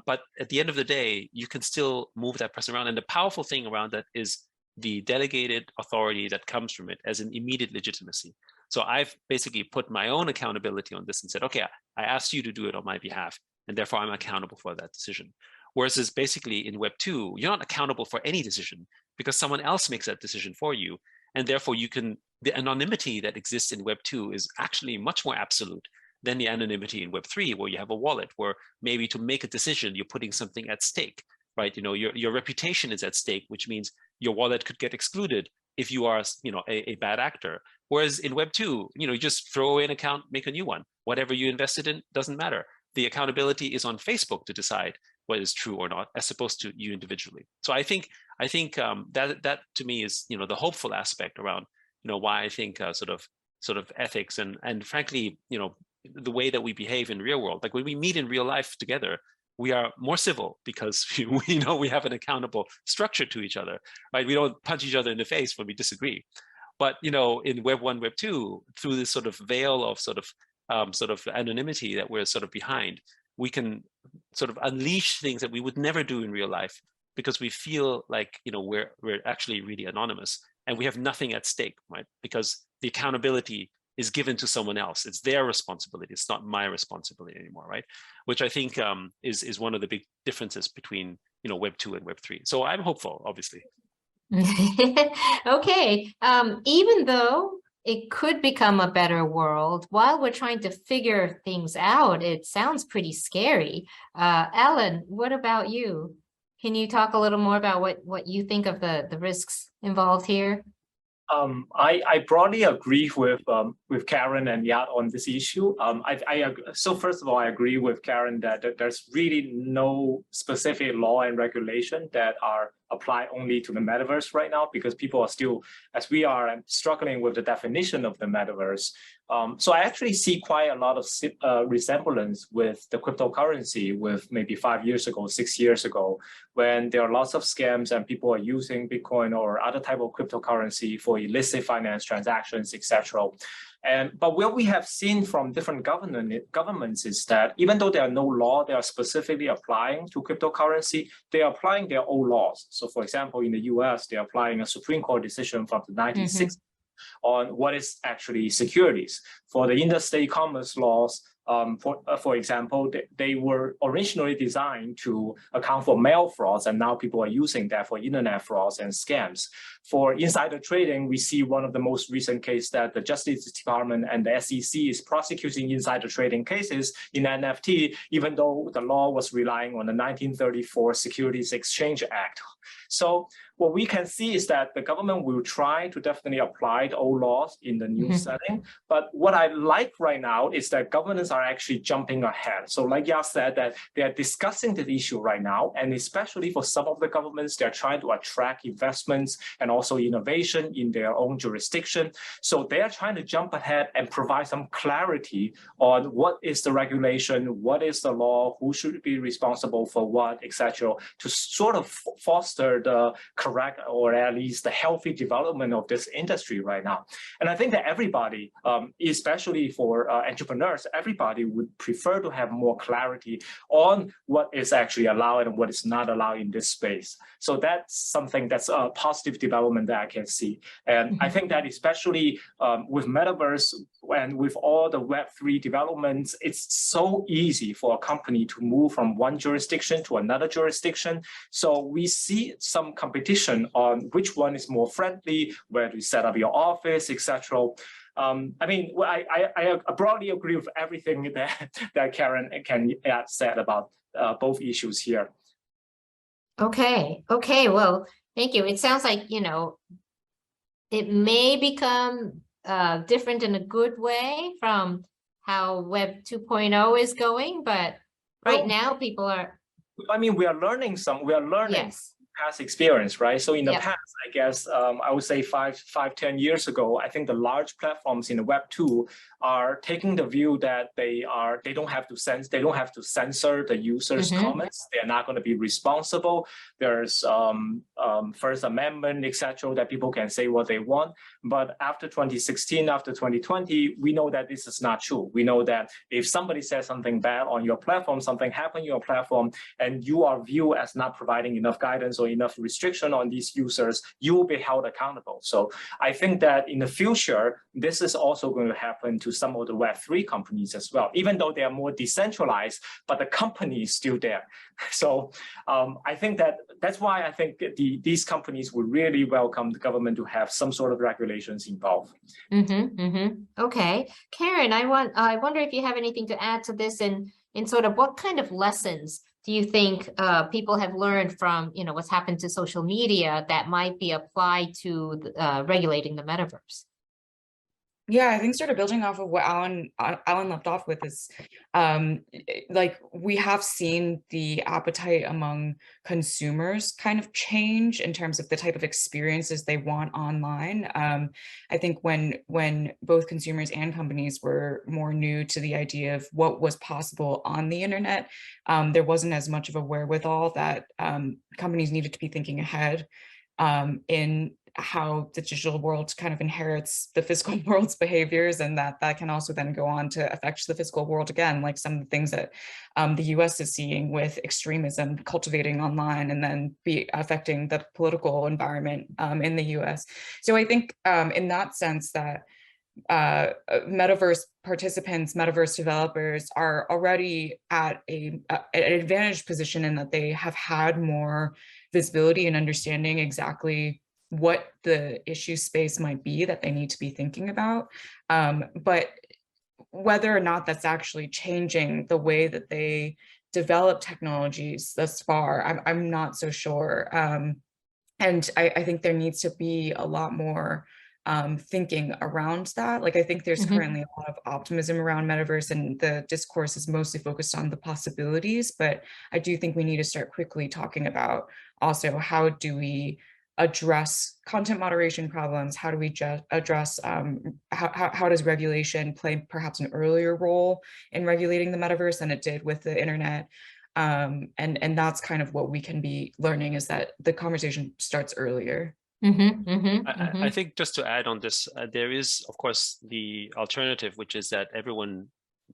S3: but at the end of the day you can still move that person around. And the powerful thing around that is the delegated authority that comes from it as an immediate legitimacy. So I've basically put my own accountability on this and said, okay, I asked you to do it on my behalf, and therefore I'm accountable for that decision. Whereas it's basically in Web 2, you're not accountable for any decision, because someone else makes that decision for you. And therefore the anonymity that exists in Web 2 is actually much more absolute than the anonymity in Web 3, where you have a wallet, where maybe to make a decision, you're putting something at stake, right? Your reputation is at stake, which means your wallet could get excluded if you are, a bad actor. Whereas in Web 2, you just throw away an account, make a new one. Whatever you invested in doesn't matter. The accountability is on Facebook to decide what is true or not, as opposed to you individually. So I think that to me is, the hopeful aspect around, why I think sort of sort of ethics and frankly, the way that we behave in real world. Like when we meet in real life together, we are more civil because we know we have an accountable structure to each other, right? We don't punch each other in the face when we disagree. But in Web 1, Web 2, through this sort of veil of sort of anonymity that we're sort of behind, we can sort of unleash things that we would never do in real life because we feel like we're actually really anonymous and we have nothing at stake, right? Because the accountability is given to someone else. It's their responsibility. It's not my responsibility anymore, right? Which I think is one of the big differences between Web 2 and Web 3. So I'm hopeful, obviously.
S2: Okay. Even though it could become a better world, while we're trying to figure things out, it sounds pretty scary. Allen, what about you? Can you talk a little more about what you think of the risks involved here?
S4: I broadly agree with Karen and Yat on this issue. So first of all, I agree with Karen that there's really no specific law and regulation that are apply only to the metaverse right now, because people are still, as we are, struggling with the definition of the metaverse. So I actually see quite a lot of resemblance with the cryptocurrency with maybe 5 years ago, 6 years ago, when there are lots of scams and people are using Bitcoin or other type of cryptocurrency for illicit finance transactions, etc. But what we have seen from different governments is that even though there are no law they are specifically applying to cryptocurrency, they are applying their own laws. So for example, in the US, they're applying a Supreme Court decision from the 1960s on what is actually securities. For the interstate commerce laws, for example, they were originally designed to account for mail frauds, and now people are using that for internet frauds and scams. For insider trading, we see one of the most recent cases that the Justice Department and the SEC is prosecuting insider trading cases in NFT, even though the law was relying on the 1934 Securities Exchange Act. So what we can see is that the government will try to definitely apply the old laws in the new setting. But what I like right now is that governments are actually jumping ahead. So like Yat said, that they are discussing the issue right now. And especially for some of the governments, they're trying to attract investments and also innovation in their own jurisdiction. So they are trying to jump ahead and provide some clarity on what is the regulation, what is the law, who should be responsible for what, etc., to sort of foster the correct or at least the healthy development of this industry right now. And I think that everybody, especially for entrepreneurs, everybody would prefer to have more clarity on what is actually allowed and what is not allowed in this space. So that's something that's a positive development that I can see. And I think that especially with Metaverse and with all the Web3 developments, it's so easy for a company to move from one jurisdiction to another jurisdiction. So we see some competition on which one is more friendly, where to set up your office, etc. I mean, I broadly agree with everything that Karen and Yat said about both issues here.
S2: Okay. Well, thank you. It sounds like, it may become different in a good way from how Web 2.0 is going, but right now people are.
S4: I mean, we are learning.
S2: Yes.
S4: Past experience, right? So in the past, I guess I would say 10 years ago, I think the large platforms in the Web 2 are taking the view that they don't have to censor the users' comments. They are not going to be responsible. There's First Amendment, etc., that people can say what they want. But after 2016, after 2020, we know that this is not true. We know that if somebody says something bad on your platform, something happened on your platform, and you are viewed as not providing enough guidance or enough restriction on these users, you will be held accountable. So I think that in the future, this is also going to happen to some of the Web3 companies as well, even though they are more decentralized, but the company is still there. So I think that's why I think these companies would really welcome the government to have some sort of regulations involved.
S2: Okay. Karen, I wonder if you have anything to add to this in sort of what kind of lessons do you think people have learned from, what's happened to social media that might be applied to regulating the metaverse?
S5: Yeah, I think sort of building off of what Alan left off with is like we have seen the appetite among consumers kind of change in terms of the type of experiences they want online. I think when both consumers and companies were more new to the idea of what was possible on the internet, there wasn't as much of a wherewithal that companies needed to be thinking ahead in how the digital world kind of inherits the physical world's behaviors, and that can also then go on to affect the physical world again, like some of the things that the US is seeing with extremism cultivating online and then be affecting the political environment in the US. So I think in that sense that metaverse participants, metaverse developers are already at an advantaged position in that they have had more visibility and understanding exactly what the issue space might be that they need to be thinking about. But whether or not that's actually changing the way that they develop technologies thus far, I'm not so sure. And I think there needs to be a lot more thinking around that. Like, I think there's currently a lot of optimism around metaverse, and the discourse is mostly focused on the possibilities, but I do think we need to start quickly talking about also how do we address content moderation problems? How do we address how does regulation play perhaps an earlier role in regulating the metaverse than it did with the internet? And that's kind of what we can be learning, is that the conversation starts earlier.
S3: I think just to add on this, there is, of course, the alternative, which is that everyone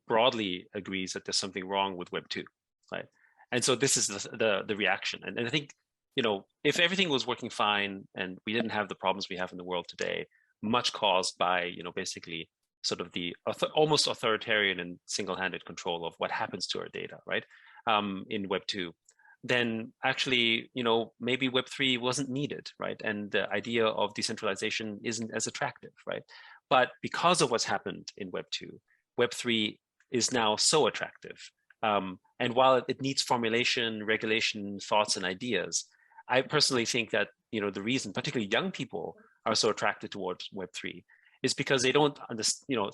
S3: broadly agrees that there's something wrong with Web 2, right? And so this is the reaction. And I think, you know, if everything was working fine and we didn't have the problems we have in the world today, much caused by, you know, basically sort of the almost authoritarian and single-handed control of what happens to our data, right? In Web 2, then actually, you know, maybe Web 3 wasn't needed, right? And the idea of decentralization isn't as attractive, right? But because of what's happened in Web 2, Web 3 is now so attractive. And while it needs formulation, regulation, thoughts, and ideas, I personally think that, you know, the reason particularly young people are so attracted towards Web3 is because they don't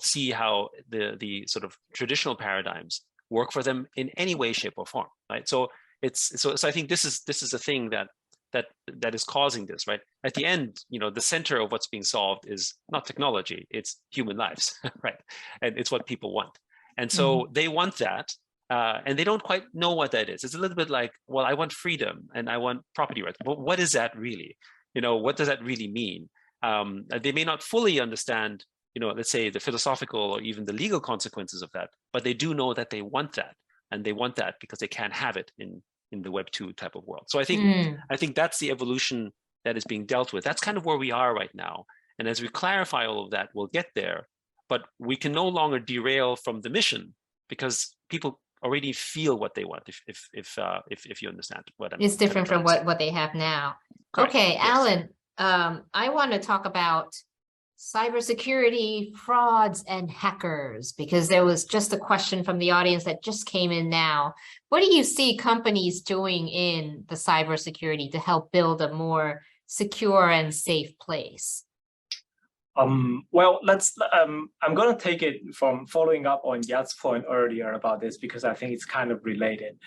S3: see how the sort of traditional paradigms work for them in any way, shape, or form, right? So I think this is a thing that is causing this, right? At the end, you know, the center of what's being solved is not technology, it's human lives, right? And it's what people want. And so they want that. And they don't quite know what that is. It's a little bit like, well, I want freedom and I want property rights. But what is that really? You know, what does that really mean? They may not fully understand, you know, let's say the philosophical or even the legal consequences of that, but they do know that they want that. And they want that because they can't have it in the Web 2 type of world. So I think that's the evolution that is being dealt with. That's kind of where we are right now. And as we clarify all of that, we'll get there. But we can no longer derail from the mission because people already feel what they want. If you understand what I'm.
S2: It's different from what they have now. Correct. Okay, yes. Alan, I want to talk about cybersecurity, frauds, and hackers, because there was just a question from the audience that just came in now. What do you see companies doing in the cybersecurity to help build a more secure and safe place?
S4: Well, I'm going to take it from following up on Yat's point earlier about this, because I think it's kind of related.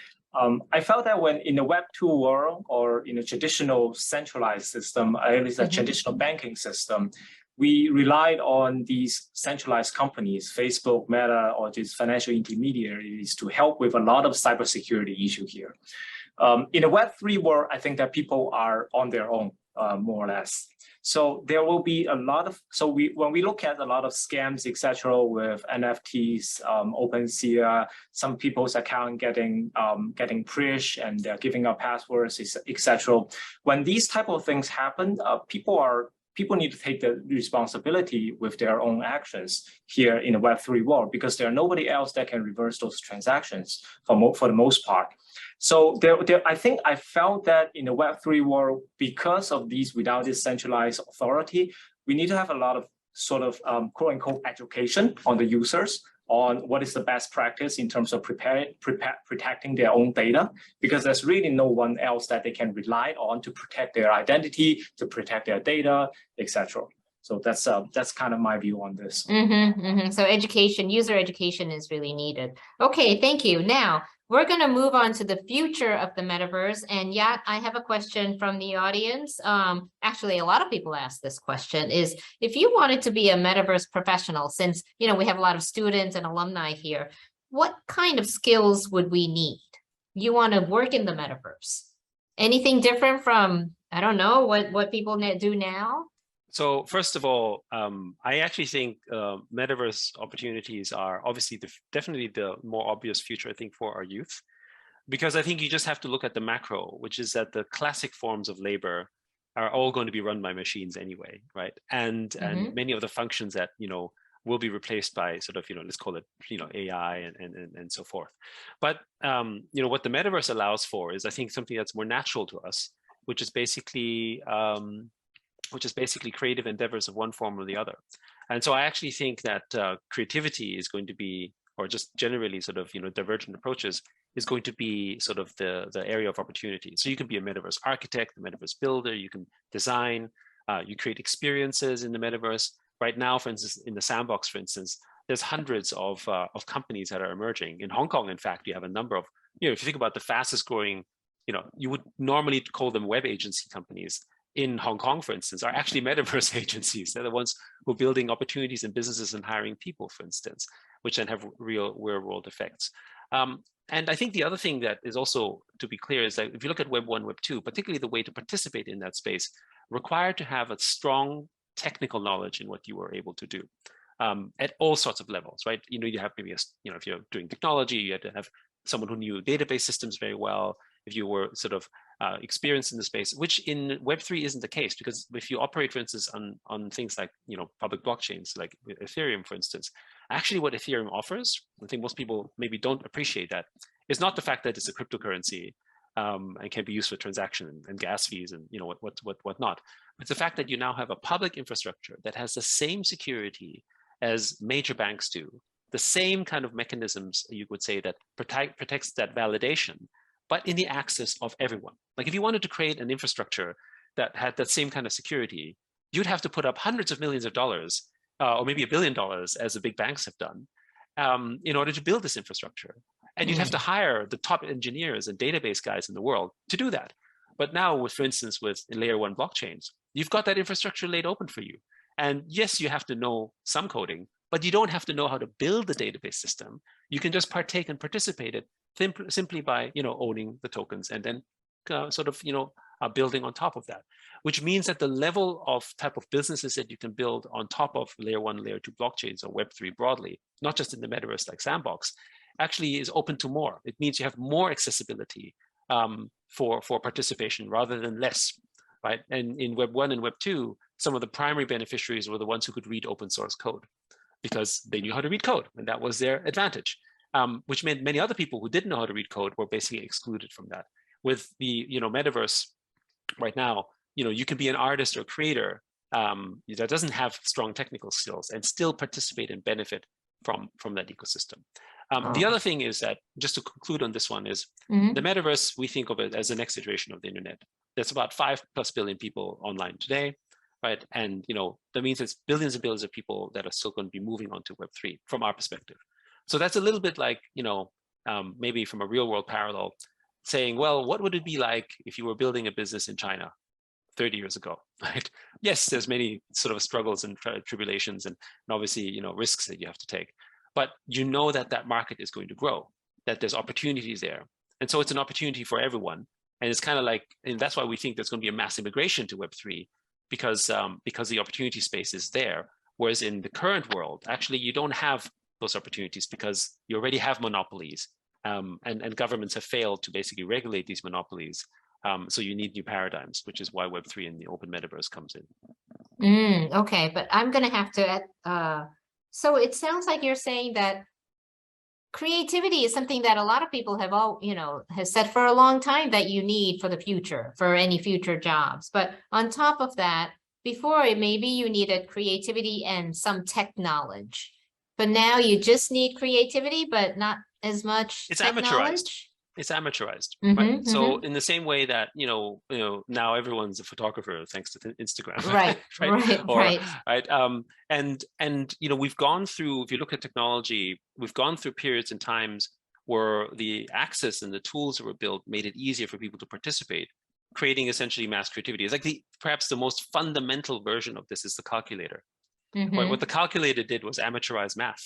S4: I felt that when in the Web 2 world, or in a traditional centralized system, at least a traditional banking system, we relied on these centralized companies, Facebook, Meta, or these financial intermediaries to help with a lot of cybersecurity issue here. In the Web 3 world, I think that people are on their own, more or less. So there will be a lot of, when we look at a lot of scams, etc., with NFTs, OpenSea, some people's account getting pushed and they're giving up passwords, etc. When these type of things happen, people need to take the responsibility with their own actions here in the Web3 world, because there's nobody else that can reverse those transactions for the most part. So I think I felt that in the Web3 world, because of these, without this centralized authority, we need to have a lot of sort of quote unquote education on the users on what is the best practice in terms of protecting their own data, because there's really no one else that they can rely on to protect their identity, to protect their data, etc. So that's kind of my view on this.
S2: So education, user education is really needed. Okay, thank you. Now we're going to move on to the future of the metaverse. And Yat, I have a question from the audience. Actually, a lot of people ask this question is, if you wanted to be a metaverse professional, since, you know, we have a lot of students and alumni here, what kind of skills would we need? You want to work in the metaverse? Anything different from, I don't know, what people do now?
S3: So first of all, I actually think metaverse opportunities are obviously definitely the more obvious future, I think, for our youth, because I think you just have to look at the macro, which is that the classic forms of labor are all going to be run by machines anyway, right? And many of the functions that, you know, will be replaced by sort of, you know, let's call it, you know, AI and so forth. But, you know, what the metaverse allows for is, I think, something that's more natural to us, which is basically creative endeavors of one form or the other. And so I actually think that creativity is going to be, or just generally sort of, you know, divergent approaches is going to be sort of the area of opportunity. So you can be a metaverse architect, a metaverse builder, you can design, you create experiences in the metaverse. Right now, for instance, in the sandbox, for instance, there's hundreds of companies that are emerging. In Hong Kong, in fact, you have a number of, you know, if you think about the fastest growing, you know, you would normally call them web agency companies. In Hong Kong, for instance, are actually metaverse agencies. They're the ones who are building opportunities in businesses and hiring people, for instance, which then have real world effects. And I think the other thing that is also to be clear is that if you look at Web 1, Web 2, particularly the way to participate in that space, required to have a strong technical knowledge in what you were able to do at all sorts of levels, right? You know, you have maybe, you know, if you're doing technology, you had to have someone who knew database systems very well. If you were sort of experienced in the space, which in Web3 isn't the case, because if you operate, for instance, on things like, you know, public blockchains, like Ethereum, for instance, actually what Ethereum offers, I think most people maybe don't appreciate that, is not the fact that it's a cryptocurrency and can be used for transaction and gas fees and, you know, whatnot. It's the fact that you now have a public infrastructure that has the same security as major banks do, the same kind of mechanisms, you would say, that protects that validation, but in the access of everyone. Like if you wanted to create an infrastructure that had that same kind of security, you'd have to put up hundreds of millions of dollars, or maybe $1 billion, as the big banks have done, in order to build this infrastructure. And you'd have to hire the top engineers and database guys in the world to do that. But now, with, for instance, with layer 1 blockchains, you've got that infrastructure laid open for you. And yes, you have to know some coding, but you don't have to know how to build the database system. You can just partake and participate it simply by, you know, owning the tokens and then sort of, you know, building on top of that, which means that the level of type of businesses that you can build on top of layer 1, layer 2 blockchains or Web3 broadly, not just in the metaverse like Sandbox, actually is open to more. It means you have more accessibility for participation rather than less, right? And in Web 1 and Web 2, some of the primary beneficiaries were the ones who could read open source code because they knew how to read code, and that was their advantage. Which meant many other people who didn't know how to read code were basically excluded from that. With the, you know, metaverse right now, you know, you can be an artist or creator that doesn't have strong technical skills and still participate and benefit from that ecosystem. The other thing is that, just to conclude on this one, is the metaverse, we think of it as the next iteration of the internet. There's about 5+ billion people online today, right? And, you know, that means it's billions and billions of people that are still going to be moving on to Web3 from our perspective. So that's a little bit like, you know, maybe from a real world parallel, saying, well, what would it be like if you were building a business in China 30 years ago, right? Yes, there's many sort of struggles and tribulations and obviously, you know, risks that you have to take, but you know that that market is going to grow, that there's opportunities there. And so it's an opportunity for everyone. And it's kind of like, and that's why we think there's going to be a mass immigration to Web3 because the opportunity space is there. Whereas in the current world, actually, you don't have those opportunities because you already have monopolies and governments have failed to basically regulate these monopolies. So you need new paradigms, which is why Web3 and the open metaverse comes in.
S2: Okay, but I'm going to have to, so it sounds like you're saying that creativity is something that a lot of people have has said for a long time that you need for the future, for any future jobs. But on top of that, before maybe you needed creativity and some tech knowledge. But now you just need creativity, but not as much
S3: It's
S2: tech
S3: amateurized.
S2: knowledge.
S3: it's amaturized,
S2: Mhm,
S3: right? So
S2: mhm.
S3: in the same way that now everyone's a photographer thanks to Instagram,
S2: Right, right,
S3: Or
S2: right.
S3: right, and we've gone through. If you look at technology, we've gone through periods and times where the access and the tools that were built made it easier for people to participate, creating essentially mass creativity. It's like perhaps the most fundamental version of this is the calculator. Right? What the
S2: Mhm.
S3: calculator did was amortize math,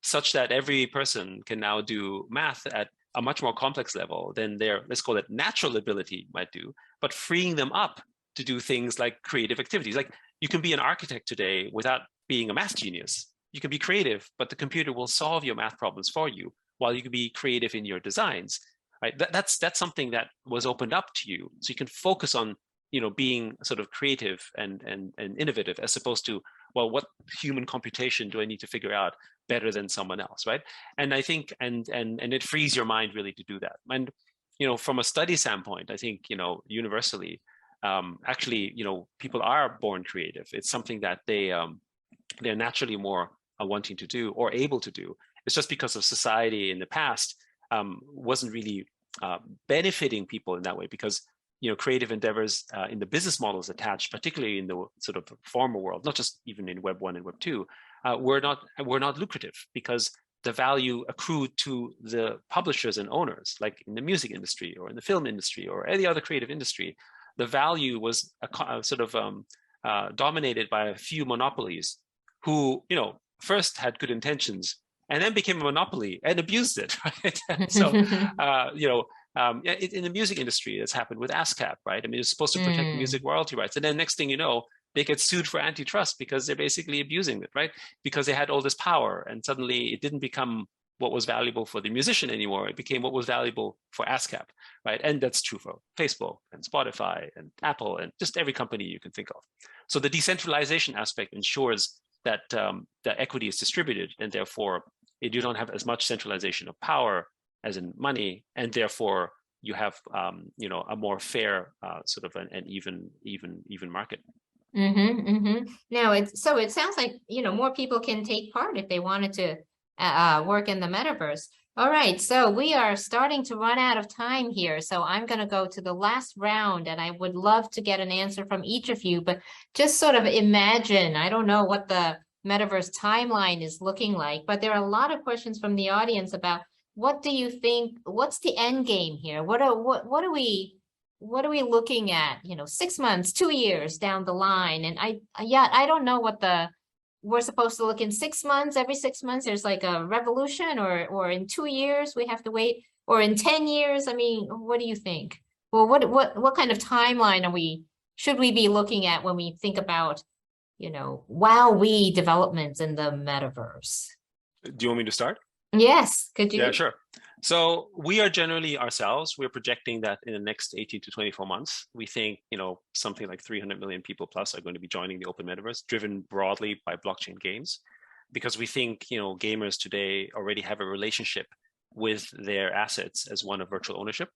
S3: such that every person can now do math at a much more complex level than their, let's call it, natural ability might do, but freeing them up to do things like creative activities. Like you can be an architect today without being a math genius. You can be creative, but the computer will solve your math problems for you, while you can be creative in your designs. Right? That's something that was opened up to you, so you can focus on being sort of creative and innovative, as opposed to, well, what human computation do I need to figure out better than someone else, right? And I think and it frees your mind really to do that. And from a study standpoint, I think universally, actually, people are born creative. It's something that they're naturally more wanting to do or able to do. It's just because of society in the past wasn't really benefiting people in that way, because creative endeavors in the business models attached, particularly in the sort of former world, not just even in Web 1 and Web 2, were not lucrative, because the value accrued to the publishers and owners, like in the music industry or in the film industry or any other creative industry. The value was sort of dominated by a few monopolies who, first had good intentions and then became a monopoly and abused it, right? So, in the music industry, it's happened with ASCAP, right? I mean, it's supposed to protect music royalty rights, and then next thing you know, they get sued for antitrust because they're basically abusing it, right? Because they had all this power, and suddenly it didn't become what was valuable for the musician anymore. It became what was valuable for ASCAP, right? And that's true for Facebook and Spotify and Apple and just every company you can think of. So the decentralization aspect ensures that the equity is distributed, and therefore you don't have as much centralization of power as in money, and therefore you have a more fair sort of an even market.
S2: Now it sounds like more people can take part if they wanted to work in the metaverse. All right, so we are starting to run out of time here, so I'm going to go to the last round, and I would love to get an answer from each of you, but just sort of imagine, I don't know what the metaverse timeline is looking like, but there are a lot of questions from the audience about what do you think, what's the end game here? What are we looking at, 6 months, 2 years down the line? And I don't know what we're supposed to look in 6 months, every 6 months, there's like a revolution, or in 2 years, we have to wait, or in 10 years. I mean, what do you think? Well, what kind of timeline should we be looking at when we think about, developments in the metaverse?
S3: Do you want me to start?
S2: Yes, could you?
S3: Yeah, sure. So we are generally ourselves, we're projecting that in the next 18 to 24 months, we think, something like 300 million people plus are going to be joining the open metaverse, driven broadly by blockchain games, because we think, gamers today already have a relationship with their assets as one of virtual ownership,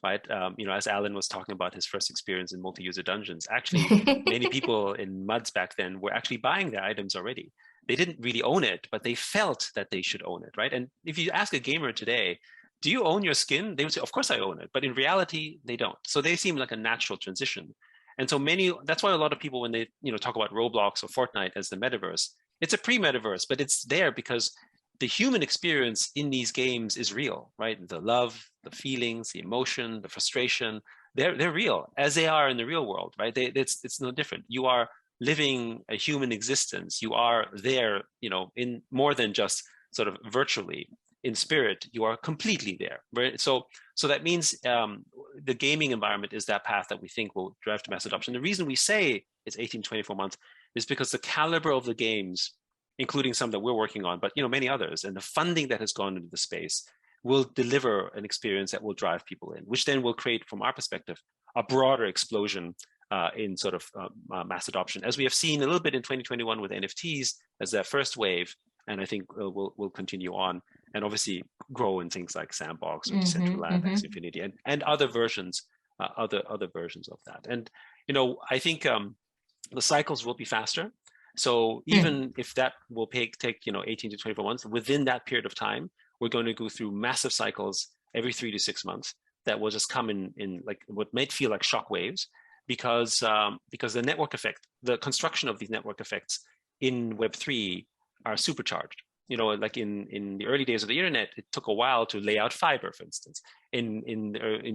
S3: right? As Allen was talking about his first experience in multi-user dungeons, actually, many people in MUDs back then were actually buying their items already. They didn't really own it, but they felt that they should own it, right? And if you ask a gamer today, do you own your skin? They would say, of course I own it. But in reality, they don't. So they seem like a natural transition. And so that's why a lot of people, when they talk about Roblox or Fortnite as the metaverse, it's a pre-metaverse, but it's there because the human experience in these games is real, right? The love, the feelings, the emotion, the frustration, they're real, as they are in the real world, right? It's no different. You are living a human existence. You are there, in more than just sort of virtually. In spirit, you are completely there. Right? So that means the gaming environment is that path that we think will drive to mass adoption. The reason we say it's 18 to 24 months is because the caliber of the games, including some that we're working on, but many others, and the funding that has gone into the space, will deliver an experience that will drive people in, which then will create, from our perspective, a broader explosion in sort of mass adoption, as we have seen a little bit in 2021 with NFTs as that first wave, and I think we'll continue on, and obviously grow in things like Sandbox or Decentraland, X Infinity, and other versions, other versions of that. And I think the cycles will be faster. So even if that will take 18 to 24 months, within that period of time, we're going to go through massive cycles every 3 to 6 months that will just come in like what might feel like shock waves, because the network effect, the construction of these network effects in Web3 are supercharged. You know, like in the early days of the internet, it took a while to lay out fiber, for instance. In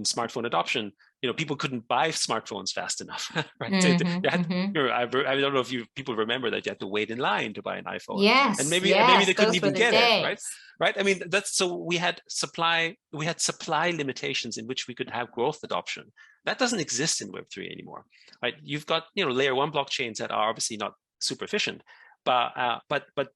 S3: smartphone adoption, you know, people couldn't buy smartphones fast enough, right? So I don't know if people remember that you had to wait in line to buy an iPhone.
S2: Yes,
S3: and maybe
S2: yes,
S3: they couldn't
S2: those were
S3: even
S2: the
S3: get
S2: days.
S3: it, right? Right. I mean, so we had supply limitations in which we could have growth adoption. That doesn't exist in Web3 anymore, right? You've got, you know, layer 1 blockchains that are obviously not super efficient, but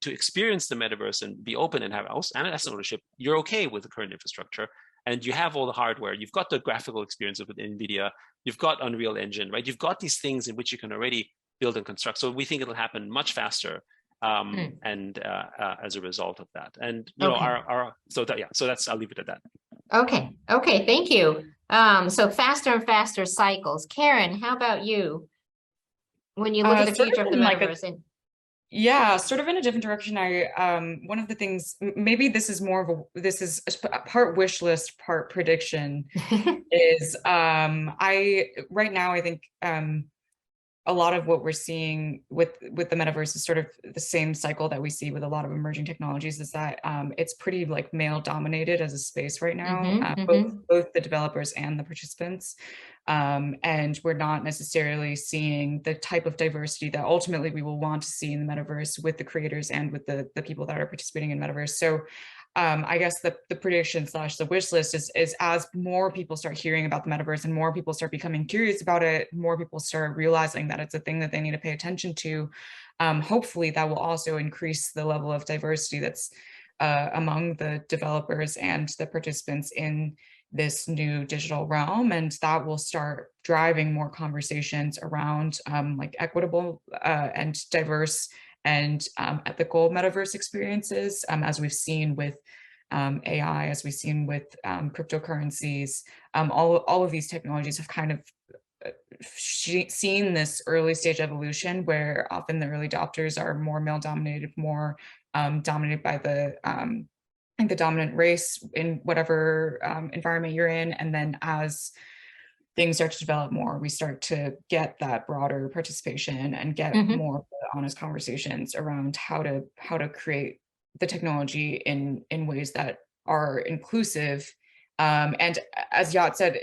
S3: to experience the metaverse and be open and have asset ownership, you're okay with the current infrastructure, and you have all the hardware. You've got the graphical experience with NVIDIA. You've got Unreal Engine, right? You've got these things in which you can already build and construct. So we think it'll happen much faster, and as a result of that. And you know, so that's, I'll leave it at that.
S2: Okay, thank you. So faster and faster cycles. Karen, how about you? When you look at the future of the metaverse,
S5: yeah, sort of in a different direction. One of the things, maybe this is a part wish list, part prediction, is right now I think a lot of what we're seeing with the metaverse is sort of the same cycle that we see with a lot of emerging technologies, is that it's pretty like male dominated as a space right now, both the developers and the participants. And we're not necessarily seeing the type of diversity that ultimately we will want to see in the metaverse with the creators and with the people that are participating in metaverse. So I guess the prediction / the wish list is as more people start hearing about the metaverse and more people start becoming curious about it, more people start realizing that it's a thing that they need to pay attention to. Hopefully that will also increase the level of diversity that's among the developers and the participants in this new digital realm, and that will start driving more conversations around like equitable and diverse and ethical metaverse experiences, as we've seen with AI, as we've seen with cryptocurrencies. All of these technologies have kind of seen this early stage evolution where often the early adopters are more male dominated, more dominated by the dominant race in whatever environment you're in. And then as things start to develop more, we start to get that broader participation and get more honest conversations around how to create the technology in ways that are inclusive. And as Yat said,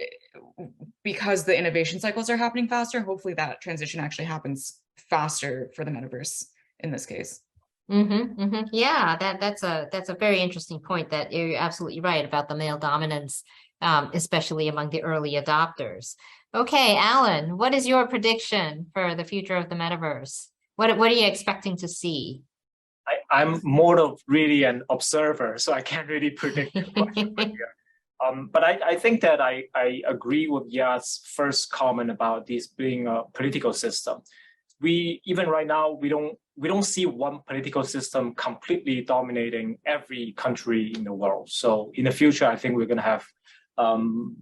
S5: because the innovation cycles are happening faster, hopefully that transition actually happens faster for the metaverse in this case.
S2: Yeah, that's a very interesting point, that you're absolutely right about the male dominance, especially among the early adopters. Okay, Allen, what is your prediction for the future of the metaverse? What are you expecting to see?
S4: I'm more of really an observer, so I can't really predict the question. But I think that I agree with Yat's first comment about this being a political system. Even right now, we don't see one political system completely dominating every country in the world. So in the future, I think we're going to have,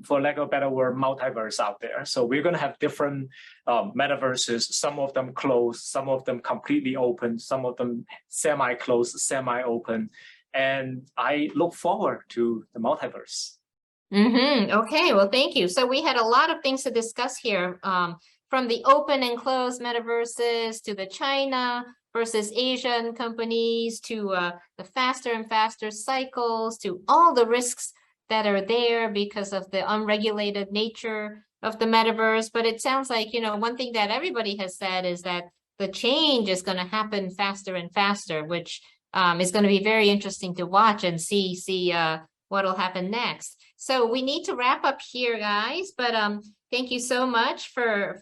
S4: for lack of a better word, multiverse out there. So we're going to have different metaverses, some of them closed, some of them completely open, some of them semi-closed, semi-open. And I look forward to the multiverse.
S2: Okay, well, thank you. So we had a lot of things to discuss here, from the open and closed metaverses to the China versus Asian companies, to the faster and faster cycles, to all the risks that are there because of the unregulated nature of the metaverse. But it sounds like, you know, one thing that everybody has said is that the change is going to happen faster and faster, which is going to be very interesting to watch and see what'll happen next. So we need to wrap up here, guys, but thank you so much for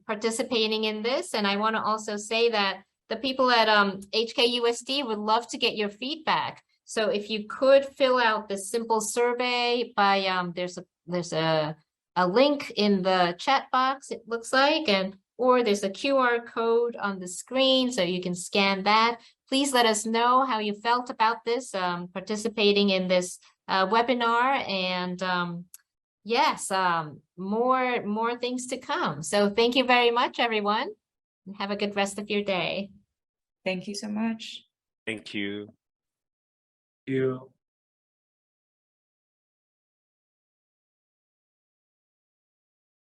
S2: participating in this. And I want to also say that the people at HKUST would love to get your feedback. So if you could fill out this simple survey by there's a link in the chat box, it looks like, or there's a QR code on the screen, so you can scan that. Please let us know how you felt about this, participating in this webinar, and yes, more things to come. So thank you very much, everyone, and have a good rest of your day.
S5: Thank you so much.
S3: Thank you.
S4: Thank you.